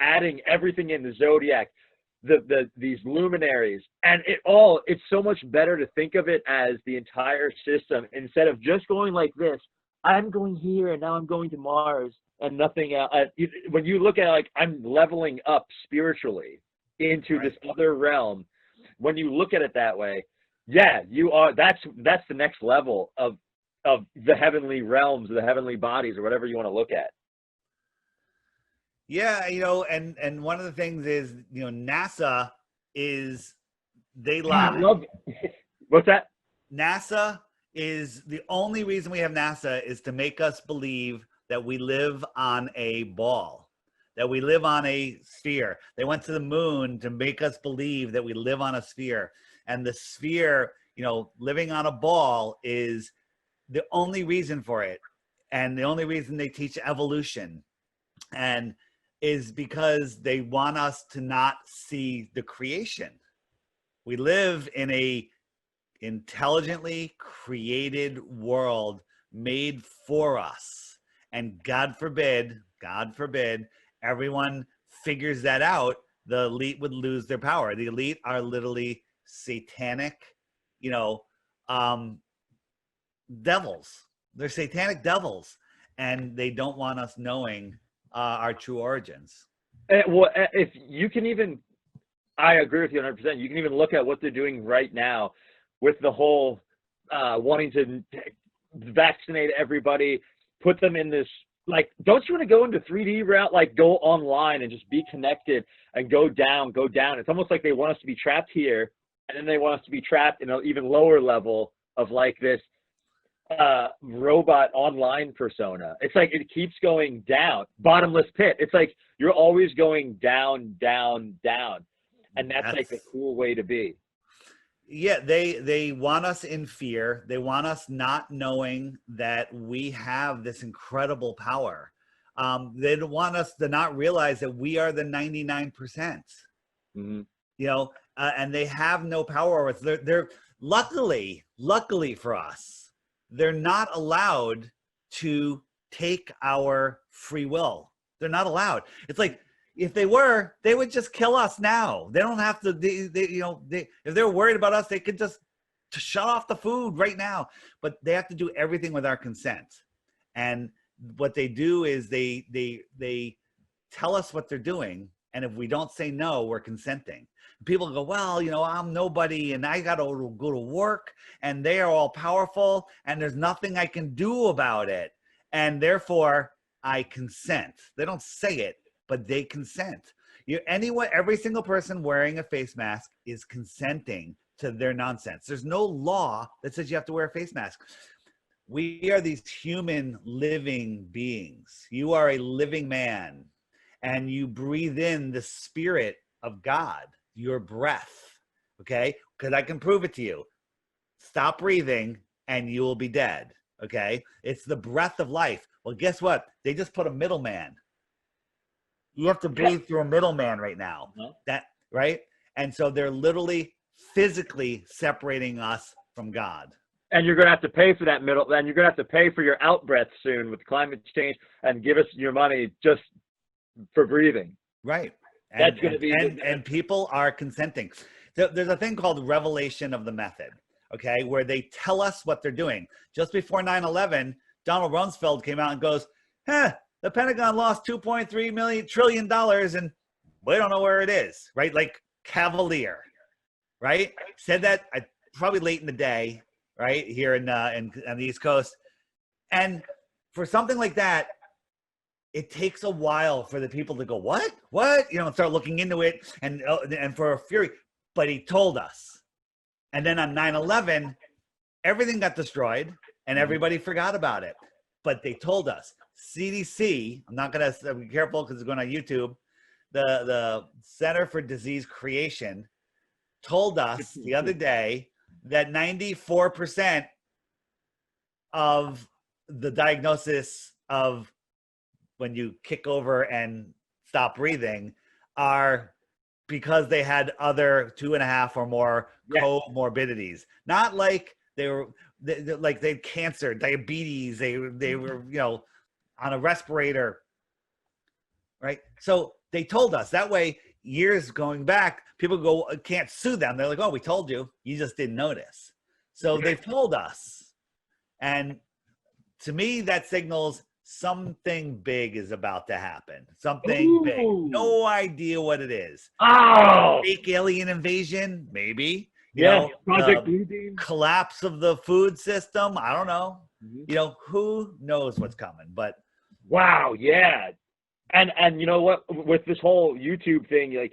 adding everything in the zodiac, these luminaries, and it's so much better to think of it as the entire system instead of just going like this. I'm going here and now I'm going to Mars and nothing else. When you look at it like I'm leveling up spiritually into this other realm, when you look at it that way, yeah, you are. That's the next level of the heavenly realms, the heavenly bodies, or whatever you want to look at. Yeah, and one of the things is, NASA is, they lie. What's that? NASA is, the only reason we have NASA is to make us believe that we live on a ball, that we live on a sphere. They went to the moon to make us believe that we live on a sphere. And the sphere, living on a ball is the only reason for it. And the only reason they teach evolution and is because they want us to not see the creation. We live in a intelligently created world made for us. And God forbid, everyone figures that out, the elite would lose their power. The elite are literally satanic, devils. They're satanic devils, and they don't want us knowing our true origins. Well, if you can even, I agree with you 100%. You can even look at what they're doing right now with the whole wanting to vaccinate everybody, put them in this, like, don't you want to go into 3D route, like go online and just be connected and go down. It's almost like they want us to be trapped here, and then they want us to be trapped in an even lower level of like this robot online persona. It's like it keeps going down, bottomless pit. It's like you're always going down, and that's like the cool way to be. Yeah, they want us in fear. They want us not knowing that we have this incredible power. They don't want us to not realize that we are the 99%. Mm-hmm. You know, and they have no power. They're luckily for us, they're not allowed to take our free will. They're not allowed. It's like, if they were, they would just kill us now. They don't have to, if they're worried about us, they could just shut off the food right now. But they have to do everything with our consent. And what they do is they tell us what they're doing. And if we don't say no, we're consenting. People go, well, I'm nobody and I got to go to work and they are all powerful and there's nothing I can do about it. And therefore I consent. They don't say it, but they consent. Every single person wearing a face mask is consenting to their nonsense. There's no law that says you have to wear a face mask. We are these human living beings. You are a living man, and you breathe in the spirit of God, your breath, okay? Because I can prove it to you. Stop breathing, and you will be dead, okay? It's the breath of life. Well, guess what? They just put a middleman. You have to breathe through a middleman right now. Right? And so they're literally physically separating us from God. And you're going to have to pay for that and you're going to have to pay for your out breath soon with climate change and give us your money just for breathing. Right. That's going to be. And people are consenting. There's a thing called revelation of the method, okay, where they tell us what they're doing. Just before 9/11, Donald Rumsfeld came out and goes, the Pentagon lost $2.3 trillion and we don't know where it is, right? Like cavalier, right? Said that probably late in the day, right? Here on the East Coast. And for something like that, it takes a while for the people to go, what? And start looking into it and for a fury. But he told us. And then on 9/11, everything got destroyed and everybody forgot about it. But they told us. CDC, I'm not going to be careful because it's going on YouTube. The Center for Disease Creation told us the other day that 94% of the diagnosis of when you kick over and stop breathing are because they had other 2.5 or more comorbidities. Not like they had cancer, diabetes, they were, on a respirator, right? So they told us that way. Years going back, people go, can't sue them. They're like, oh, we told you, you just didn't notice. So they've told us. And to me, that signals something big is about to happen. Something big. No idea what it is. Oh, Fake alien invasion, maybe. Project Blue Beam. Collapse of the food system. I don't know. Who knows what's coming? But wow, yeah. And you know what? With this whole YouTube thing, like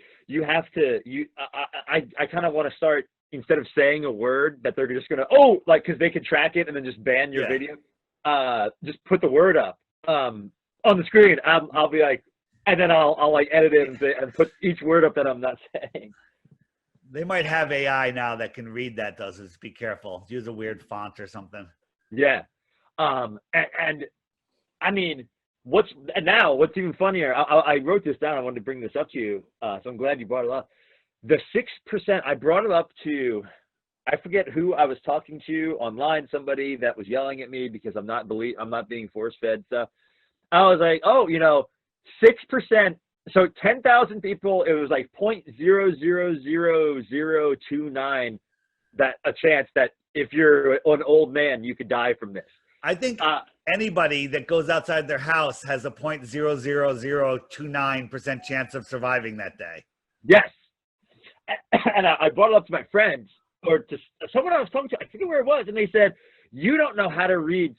I kind of want to start, instead of saying a word that they're just gonna because they can track it and then just ban your video. Just put the word up on the screen. I'll be like, and then I'll like edit it and put each word up that I'm not saying. They might have AI now that can read that. Just be careful. Use a weird font or something. Yeah. And I mean, what's even funnier, I wrote this down. I wanted to bring this up to you. So I'm glad you brought it up. The 6%, I brought it up to, I forget who I was talking to online, somebody that was yelling at me because I'm not being force fed stuff. I was like, 6%. So 10,000 people, it was like 0.00029 that a chance that if you're an old man, you could die from this. I think anybody that goes outside their house has a 0.00029% chance of surviving that day. Yes. And I brought it up to my friends or to someone I was talking to, I forget where it was, and they said, you don't know how to read,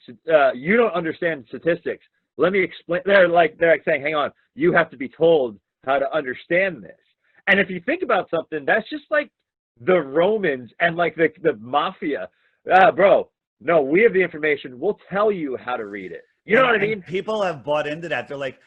you don't understand statistics. Let me explain. They're like saying, hang on, you have to be told how to understand this. And if you think about something, that's just like the Romans and like the mafia. Bro, no, we have the information. We'll tell you how to read it. You know what I mean? People have bought into that. They're like,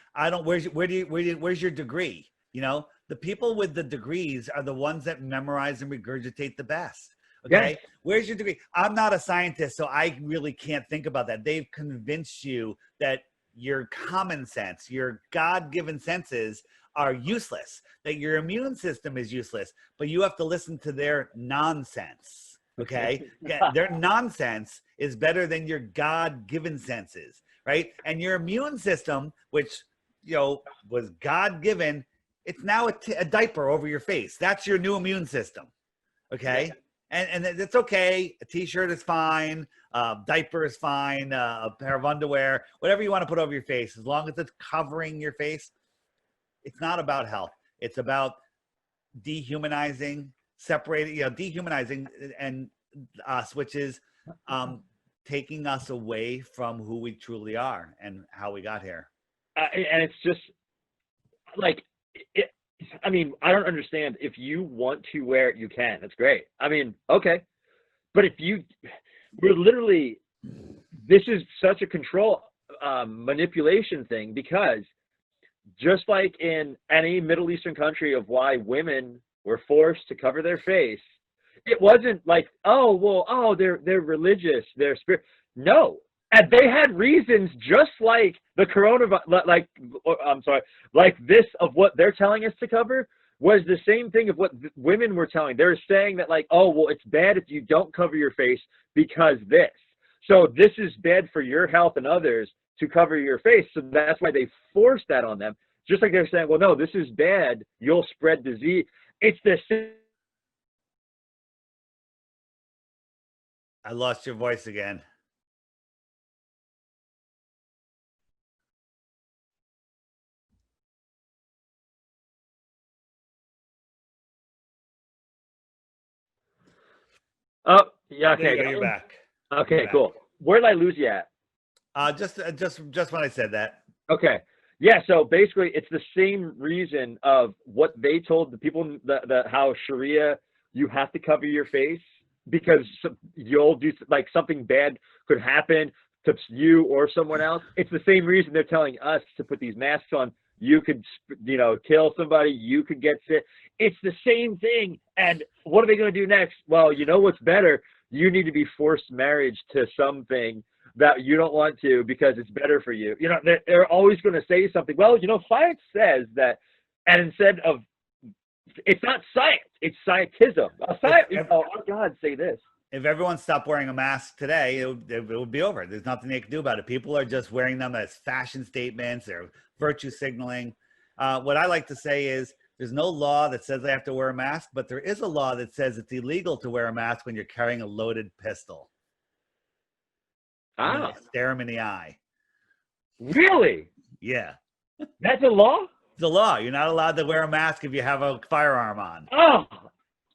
where's your degree? You know, the people with the degrees are the ones that memorize and regurgitate the best. Okay. Yes. Where's your degree? I'm not a scientist, so I really can't think about that. They've convinced you that your common sense, your God-given senses are useless, that your immune system is useless, but you have to listen to their nonsense. Okay. Their nonsense is better than your God-given senses, right? And your immune system, which, you know, was God-given, it's now a diaper over your face. That's your new immune system. Okay. Yeah. And it's okay. A t-shirt is fine. Diaper is fine. A pair of underwear, whatever you want to put over your face, as long as it's covering your face. It's not about health. It's about dehumanizing, separating, you know, dehumanizing and us, which is taking us away from who we truly are and how we got here. And it's just like, I mean, I don't understand. If you want to wear it, you can. That's great. I mean, okay. But if we're literally, this is such a control manipulation thing, because just like in any Middle Eastern country of why women were forced to cover their face, it wasn't like, they're religious, they're spirit. No. And they had reasons, just like the coronavirus, like this of what they're telling us to cover was the same thing of what women were telling. They're saying that like, oh, well, it's bad if you don't cover your face because this. So this is bad for your health and others to cover your face. So that's why they forced that on them. Just like they're saying, well, no, this is bad. You'll spread disease. It's the same. I lost your voice again. Oh, yeah, okay. You're back. Okay, you're cool. back. Where did I lose you at? Just when I said that. Okay. Yeah, so basically it's the same reason of what they told the people, how Sharia, you have to cover your face because you'll do, like, something bad could happen to you or someone else. It's the same reason they're telling us to put these masks on. You could, kill somebody. You could get sick. It's the same thing. And what are they going to do next? Well, you know what's better? You need to be forced marriage to something that you don't want to because it's better for you. You know, they're always going to say something. Well, science says that, and instead of, it's not science, it's scientism. Our God say this. If everyone stopped wearing a mask today, it would be over. There's nothing they can do about it. People are just wearing them as fashion statements or virtue signaling. What I like to say is there's no law that says they have to wear a mask, but there is a law that says it's illegal to wear a mask when you're carrying a loaded pistol. Stare them in the eye. Really? Yeah. That's a law? It's a law. You're not allowed to wear a mask if you have a firearm on. Oh,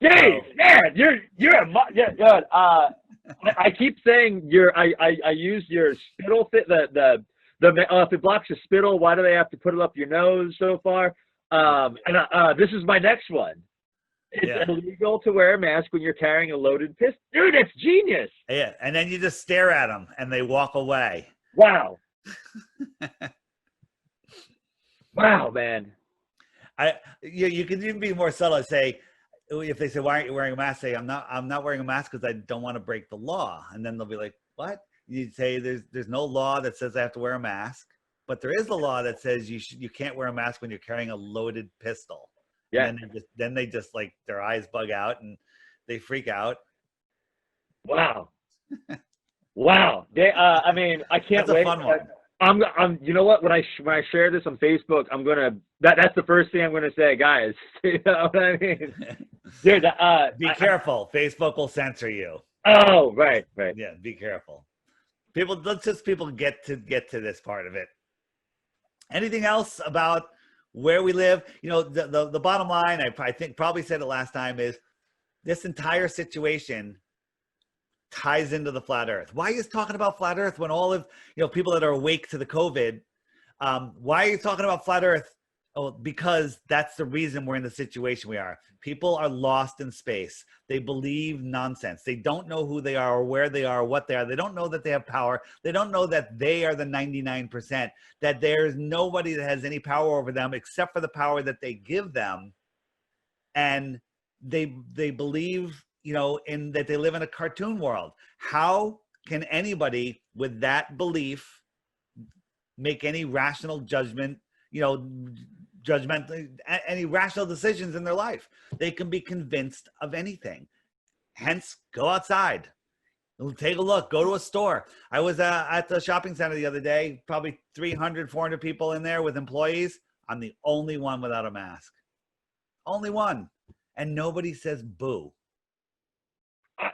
Dave, man, you're a good. I keep saying I use your spittle fit if it blocks the spittle, why do they have to put it up your nose so far? This is my next one. It's illegal to wear a mask when you're carrying a loaded pistol. Dude, that's genius. Yeah, and then you just stare at them and they walk away. Wow. Wow, man. You can even be more subtle and say, if they say, why aren't you wearing a mask? Say, I'm not wearing a mask because I don't want to break the law. And then they'll be like, what? You'd say there's no law that says I have to wear a mask, but there is a law that says you can't wear a mask when you're carrying a loaded pistol. Yeah. And then they just like their eyes bug out and they freak out. Wow. Wow. I mean, I can't wait. That's a fun one. I'm. You know what? When I share this on Facebook, I'm gonna. That's the first thing I'm gonna say, guys. You know what I mean? Dude, be careful. Facebook will censor you. Oh, right. Yeah, be careful. Let's just people get to this part of it. Anything else about where we live? You know, the bottom line, I think probably said it last time, is this entire situation ties into the flat earth. Why are you talking about flat earth when all of, people that are awake to the COVID, why are you talking about flat earth? Oh, because that's the reason we're in the situation we are. People are lost in space. They believe nonsense. They don't know who they are or where they are or what they are. They don't know that they have power. They don't know that they are the 99%, that there's nobody that has any power over them except for the power that they give them. And they believe, in that they live in a cartoon world. How can anybody with that belief make any rational judgment, any rational decisions in their life? They can be convinced of anything. Hence, go outside, take a look, go to a store. I was at the shopping center the other day, probably 300, 400 people in there with employees. I'm the only one without a mask. Only one. And nobody says boo.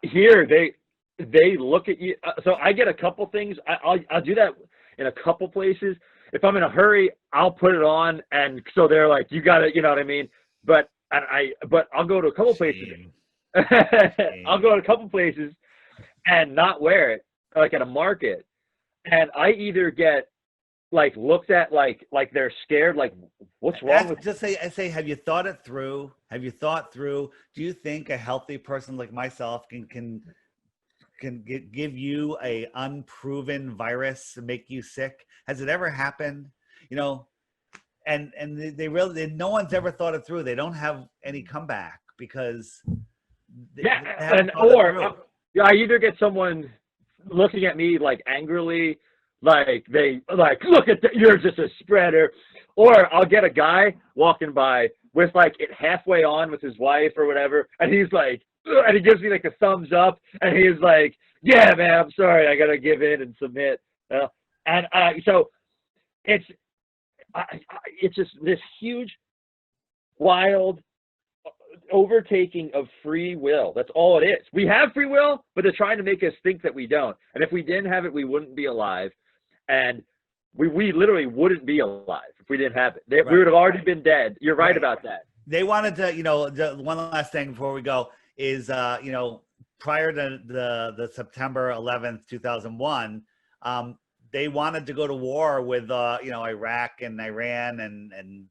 Here, they look at you. So I get a couple things. I'll do that in a couple places. If I'm in a hurry, I'll put it on, and so they're like, "You got it," you know what I mean? But I'll go to a couple places. I'll go to a couple places and not wear it, like at a market, and I either get like looked at like they're scared, like what's wrong with? Just say, have you thought it through? Have you thought through? Do you think a healthy person like myself can give you a unproven virus to make you sick? Has it ever happened? And they really, no one's ever thought it through. They don't have any comeback because I either get someone looking at me like angrily, like they like, look at you're just a spreader, or I'll get a guy walking by with like it halfway on with his wife or whatever, and he's like, and he gives me like a thumbs up, and he's like, yeah, man, I'm sorry, I gotta give in and submit. So it's just this huge, wild overtaking of free will. That's all it is. We have free will, but they're trying to make us think that we don't. And if we didn't have it, we wouldn't be alive. And we literally wouldn't be alive if we didn't have it. We would have already been dead. You're right about that. They wanted to, one last thing before we go is, prior to the September 11th, 2001, they wanted to go to war with, Iraq and Iran and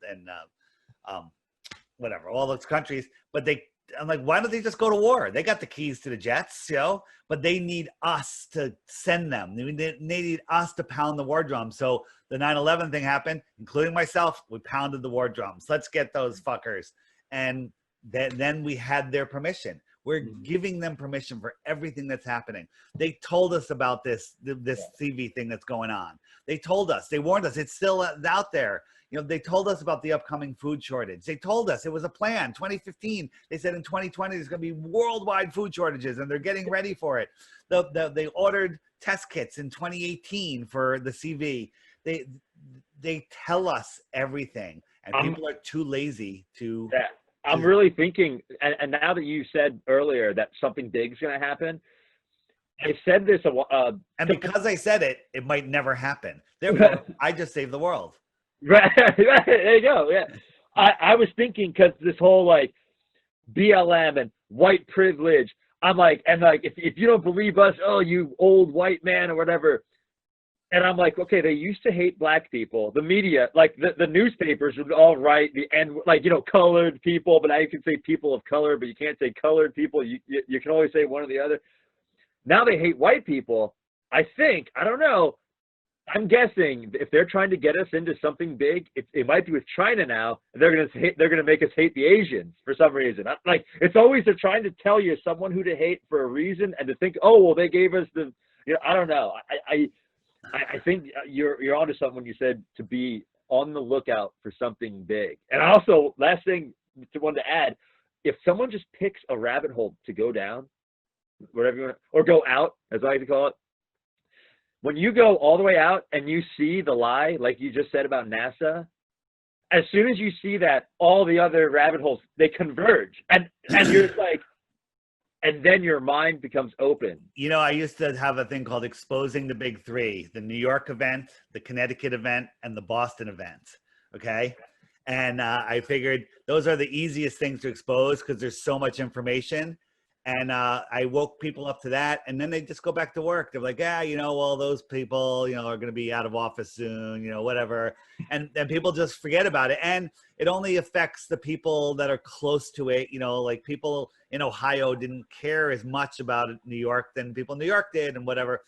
whatever, all those countries. But I'm like, why don't they just go to war? They got the keys to the jets, but they need us to send them. They need us to pound the war drum. So the 9/11 thing happened, including myself. We pounded the war drums. Let's get those fuckers. And then we had their permission. We're giving them permission for everything that's happening. They told us about this CV thing that's going on. They told us, they warned us, it's still out there. They told us about the upcoming food shortage. They told us it was a plan. 2015, they said in 2020, there's going to be worldwide food shortages, and they're getting ready for it. They ordered test kits in 2018 for the CV. They tell us everything, and people are too lazy to. Yeah. I'm really thinking, and now that you said earlier that something big's going to happen, I said this, and because I said it, it might never happen. Therefore, I just saved the world. Right, there you go. Yeah, I was thinking, because this whole like BLM and white privilege, I'm like, and like if you don't believe us, oh, you old white man or whatever. And I'm like, okay, they used to hate black people. The media, like the newspapers would all write colored people, but now you can say people of color, but you can't say colored people. You can only say one or the other. Now they hate white people. I think, I don't know, I'm guessing if they're trying to get us into something big, it might be with China now. They're gonna make us hate the Asians for some reason. Like, it's always they're trying to tell you someone who to hate for a reason, and to think, oh well, they gave us the, I don't know. I think you're onto something when you said to be on the lookout for something big. And also, last thing I wanted to add, if someone just picks a rabbit hole to go down, whatever you want, or go out, as I like to call it, when you go all the way out and you see the lie, like you just said about NASA, as soon as you see that, all the other rabbit holes, they converge. And you're like, and then your mind becomes open. You know, I used to have a thing called exposing the big three: the New York event, the Connecticut event, and the Boston event. Okay. And I figured those are the easiest things to expose because there's so much information. And I woke people up to that, and then they just go back to work. They're like, yeah, you know, well, those people, you know, are going to be out of office soon, you know, whatever. And people just forget about it. And it only affects the people that are close to it. You know, like people in Ohio didn't care as much about New York than people in New York did, and whatever.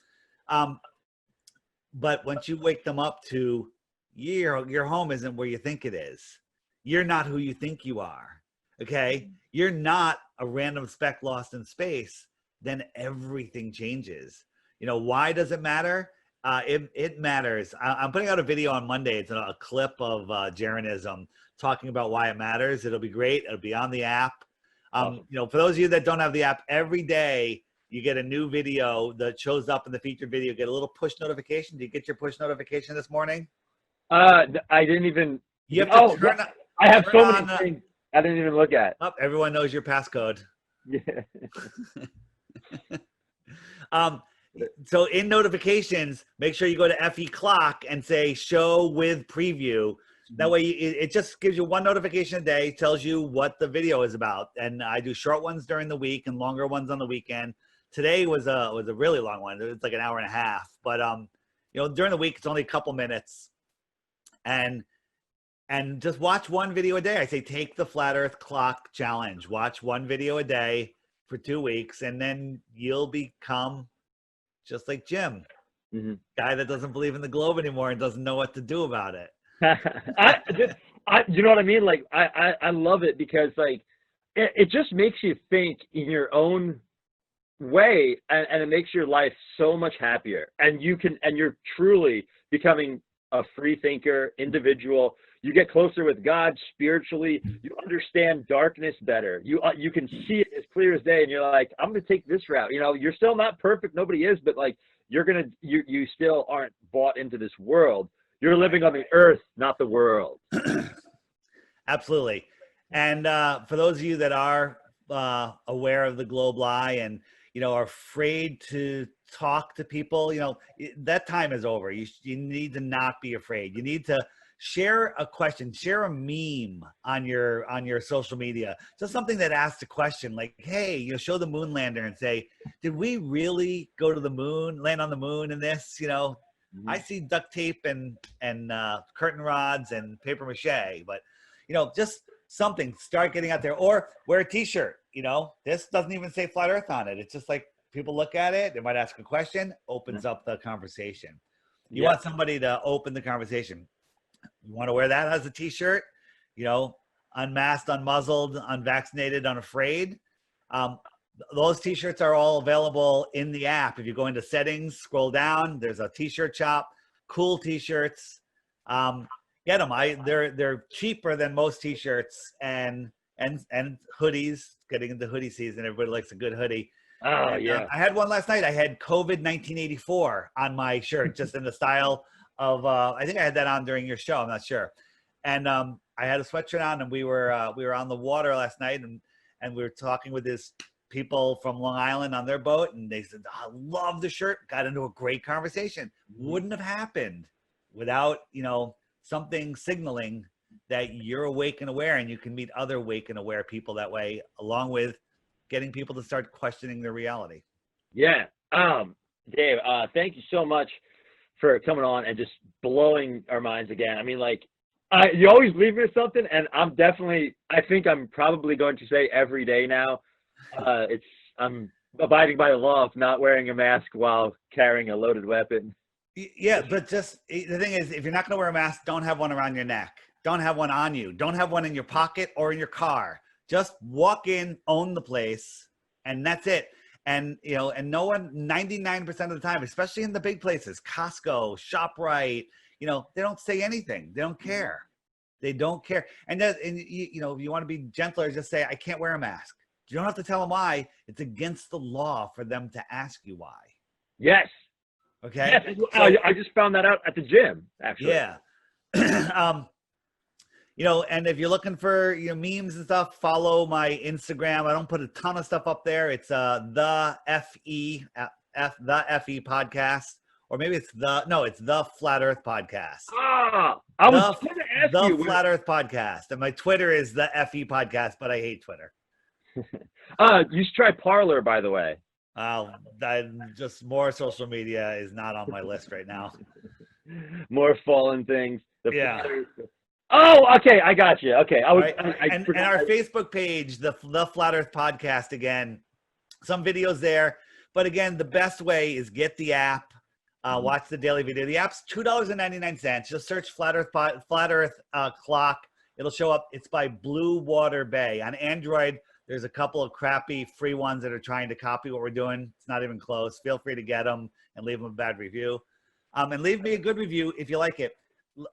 But once you wake them up to your home isn't where you think it is. You're not who you think you are. Okay. You're not a random speck lost in space. Then everything changes. You know, why does it matter? It matters. I'm putting out a video on Monday. It's a clip of Jeranism talking about why it matters. It'll be great. It'll be on the app. Awesome. You know, for those of you that don't have the app, every day you get a new video that shows up in the featured video. Get a little push notification. Did you get your push notification this morning? I didn't even. You have to turn. I have turn so many on, things I didn't even look at. Oh, everyone knows your passcode. Yeah. So in notifications, make sure you go to FE clock and say show with preview. That way it just gives you one notification a day, tells you what the video is about. And I do short ones during the week and longer ones on the weekend. Today was a really long one. It's like an hour and a half. But you know, during the week it's only a couple minutes. And just watch one video a day. I say take the Flat Earth Clock Challenge. Watch one video a day for 2 weeks, and then you'll become just like Jim, guy that doesn't believe in the globe anymore and doesn't know what to do about it. You know what I mean? Like I love it because like it just makes you think in your own way, and it makes your life so much happier. And you're truly becoming a free thinker, individual. You get closer with God spiritually. You understand darkness better. You can see it as clear as day, and you're like, I'm going to take this route. You know, you're still not perfect. Nobody is, but like you still aren't bought into this world. You're living on the earth, not the world. Absolutely. And for those of you that are aware of the globe lie and, you know, are afraid to talk to people, you know, that time is over. You need to not be afraid. You need to share a question, share a meme on your social media. Just something that asks a question like, hey, you know, show the moon lander and say, did we really go to the moon, land on the moon in this? You know, I see duct tape and curtain rods and paper mache, but, you know, just something, start getting out there, or wear a t-shirt. You know, this doesn't even say flat earth on it. It's just like people look at it, they might ask a question, opens up the conversation. You want somebody to open the conversation. You want to wear that as a t-shirt, you know, unmasked, unmuzzled, unvaccinated, unafraid. Those t-shirts are all available in the app. If you go into settings, scroll down, there's a t-shirt shop, cool t-shirts. Get them. They're cheaper than most t-shirts and hoodies. Getting into hoodie season, everybody likes a good hoodie. Oh, yeah. I had one last night. I had COVID 1984 on my shirt, just in the style of I think I had that on during your show. I'm not sure. And I had a sweatshirt on, and we were on the water last night, and we were talking with this people from Long Island on their boat, and they said, I love the shirt. Got into a great conversation. Wouldn't have happened without, you know, something signaling that you're awake and aware, and you can meet other awake and aware people that way, along with getting people to start questioning their reality. Yeah. Dave, thank you so much for coming on and just blowing our minds again. I mean, like, you always leave me with something, and I think I'm probably going to say every day now, I'm abiding by the law of not wearing a mask while carrying a loaded weapon. Yeah, but just the thing is, if you're not going to wear a mask, don't have one around your neck. Don't have one on you. Don't have one in your pocket or in your car. Just walk in, own the place, and that's it. And, you know, and no one, 99% of the time, especially in the big places, Costco, ShopRite, you know, they don't say anything. They don't care. They don't care. And you know, if you want to be gentler, just say, I can't wear a mask. You don't have to tell them why. It's against the law for them to ask you why. Yes. Okay. Yes. I just found that out at the gym, actually. Yeah. You know, and if you're looking for, you know, memes and stuff, follow my Instagram. I don't put a ton of stuff up there. It's the FE podcast, or maybe it's the Flat Earth podcast. I was going to ask you. The Flat Earth podcast, and my Twitter is the FE podcast, but I hate Twitter. You should try Parler, by the way. Just more social media is not on my list right now. More fallen things. Yeah. Oh, okay. I got you. Okay. And our Facebook page, the Flat Earth podcast, again, some videos there. But again, the best way is get the app, watch the daily video. The app's $2.99. Just search Flat Earth Clock. It'll show up. It's by Blue Water Bay. On Android, there's a couple of crappy free ones that are trying to copy what we're doing. It's not even close. Feel free to get them and leave them a bad review. And leave me a good review if you like it.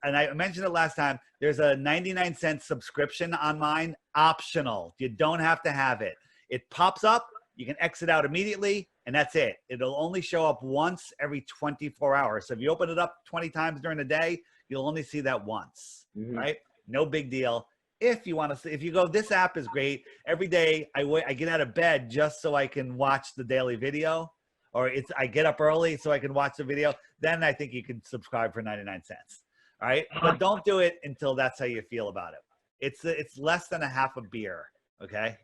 And I mentioned it last time, there's a 99-cent subscription on mine, optional. You don't have to have it. It pops up, you can exit out immediately, and that's it. It'll only show up once every 24 hours. So if you open it up 20 times during the day, you'll only see that once, right? No big deal. If you want to see, if you go, this app is great. Every day I get out of bed just so I can watch the daily video, or I get up early so I can watch the video. Then I think you can subscribe for 99 cents. All right, but don't do it until that's how you feel about it. It's less than a half a beer. Okay,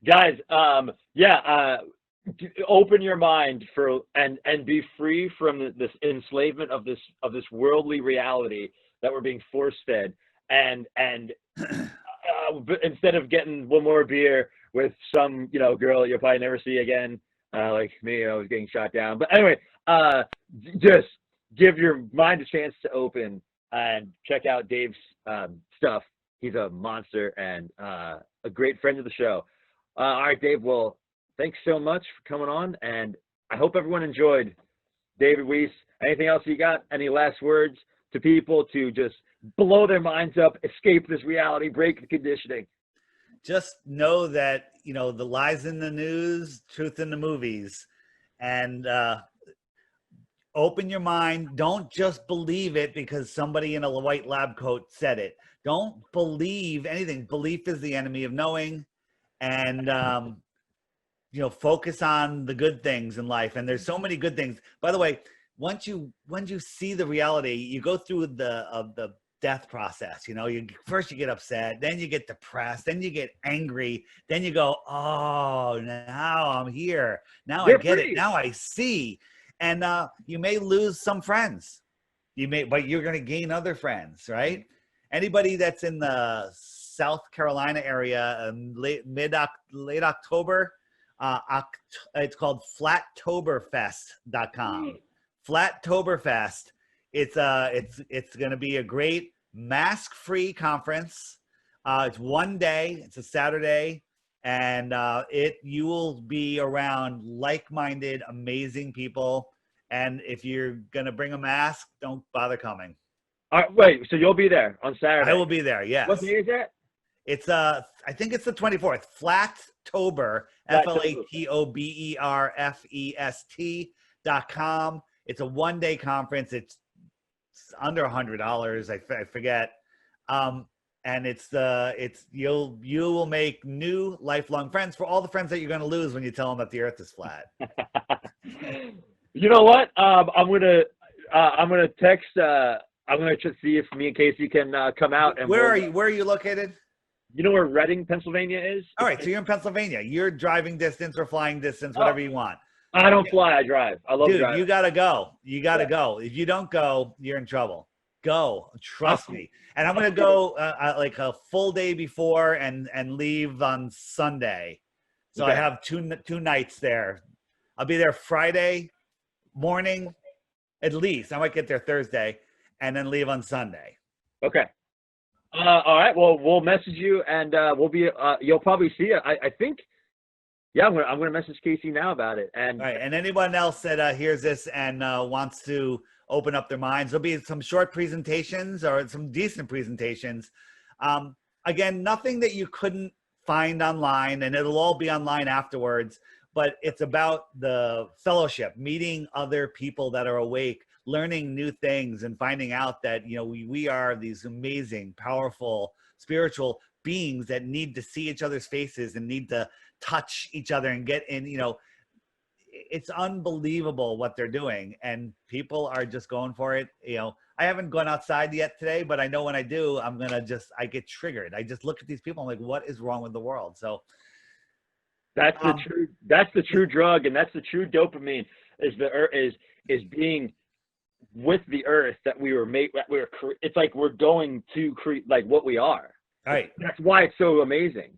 guys. Open your mind and be free from this enslavement of this worldly reality that we're being force fed. And instead of getting one more beer with some girl you'll probably never see again, like me, I was getting shot down. But anyway, just give your mind a chance to open and check out Dave's stuff. He's a monster and a great friend of the show. All right, Dave. Well, thanks so much for coming on, and I hope everyone enjoyed. David Weiss, anything else you got? Any last words to people to just blow their minds up, escape this reality, break the conditioning? Just know that, the lies in the news, truth in the movies, and open your mind. Don't just believe it because somebody in a white lab coat said it. Don't believe anything. Belief is the enemy of knowing. And, focus on the good things in life. And there's so many good things. By the way, once you see the reality, you go through the death process. First you get upset, then you get depressed, then you get angry, then you go, oh, now I'm here. Now I get it. Now I see. And you may lose some friends. But you're going to gain other friends, right? Anybody that's in the South Carolina area, late October, it's called flattoberfest.com. Flattoberfest. It's going to be a great mask-free conference. It's one day. It's a Saturday. And you will be around like-minded, amazing people. And if you're going to bring a mask, don't bother coming. All right, wait, so you'll be there on Saturday? I will be there, yes. What day is that? It's, I think it's the 24th. Flattober, FLATOBERFEST.com. It's a one-day conference. It's under $100. I forget. And you will make new lifelong friends for all the friends that you're going to lose when you tell them that the Earth is flat. You know what? I'm gonna text. I'm gonna see if me and Casey can come out. And where are you? Where are you located? You know where Reading, Pennsylvania is? All right, so you're in Pennsylvania. You're driving distance or flying distance, whatever you want. I don't fly. I drive. I love driving. You gotta go. You gotta go. If you don't go, you're in trouble. Go. Trust me. And I'm gonna go like a full day before and leave on Sunday. So I have two nights there. I'll be there Friday morning, at least. I might get there Thursday, and then leave on Sunday. Okay. All right. Well, we'll message you, and we'll be. You'll probably see it. I think. Yeah, I'm gonna message Casey now about it. And all right. And anyone else that hears this and wants to open up their minds, there'll be some short presentations or some decent presentations. Again, nothing that you couldn't find online, and it'll all be online afterwards. But it's about the fellowship, meeting other people that are awake, learning new things and finding out that, you know, we are these amazing, powerful, spiritual beings that need to see each other's faces and need to touch each other and get in, you know, it's unbelievable what they're doing, and people are just going for it. You know, I haven't gone outside yet today, but I know when I do, I get triggered. I just look at these people. I'm like, what is wrong with the world? So that's the true drug, and that's the true dopamine, is being with the earth that we were made. It's like we're going to create like what we are. Right. That's why it's so amazing.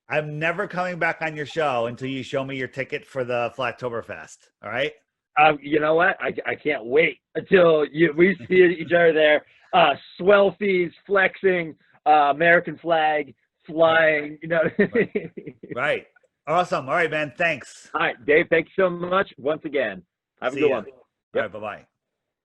I'm never coming back on your show until you show me your ticket for the Flattoberfest. All right. You know what? I can't wait until we see each other there. Swell fees, flexing, American flag flying. You know. Right. Awesome. All right, man. Thanks. All right, Dave. Thanks so much once again. Have a good one. All right. Bye-bye.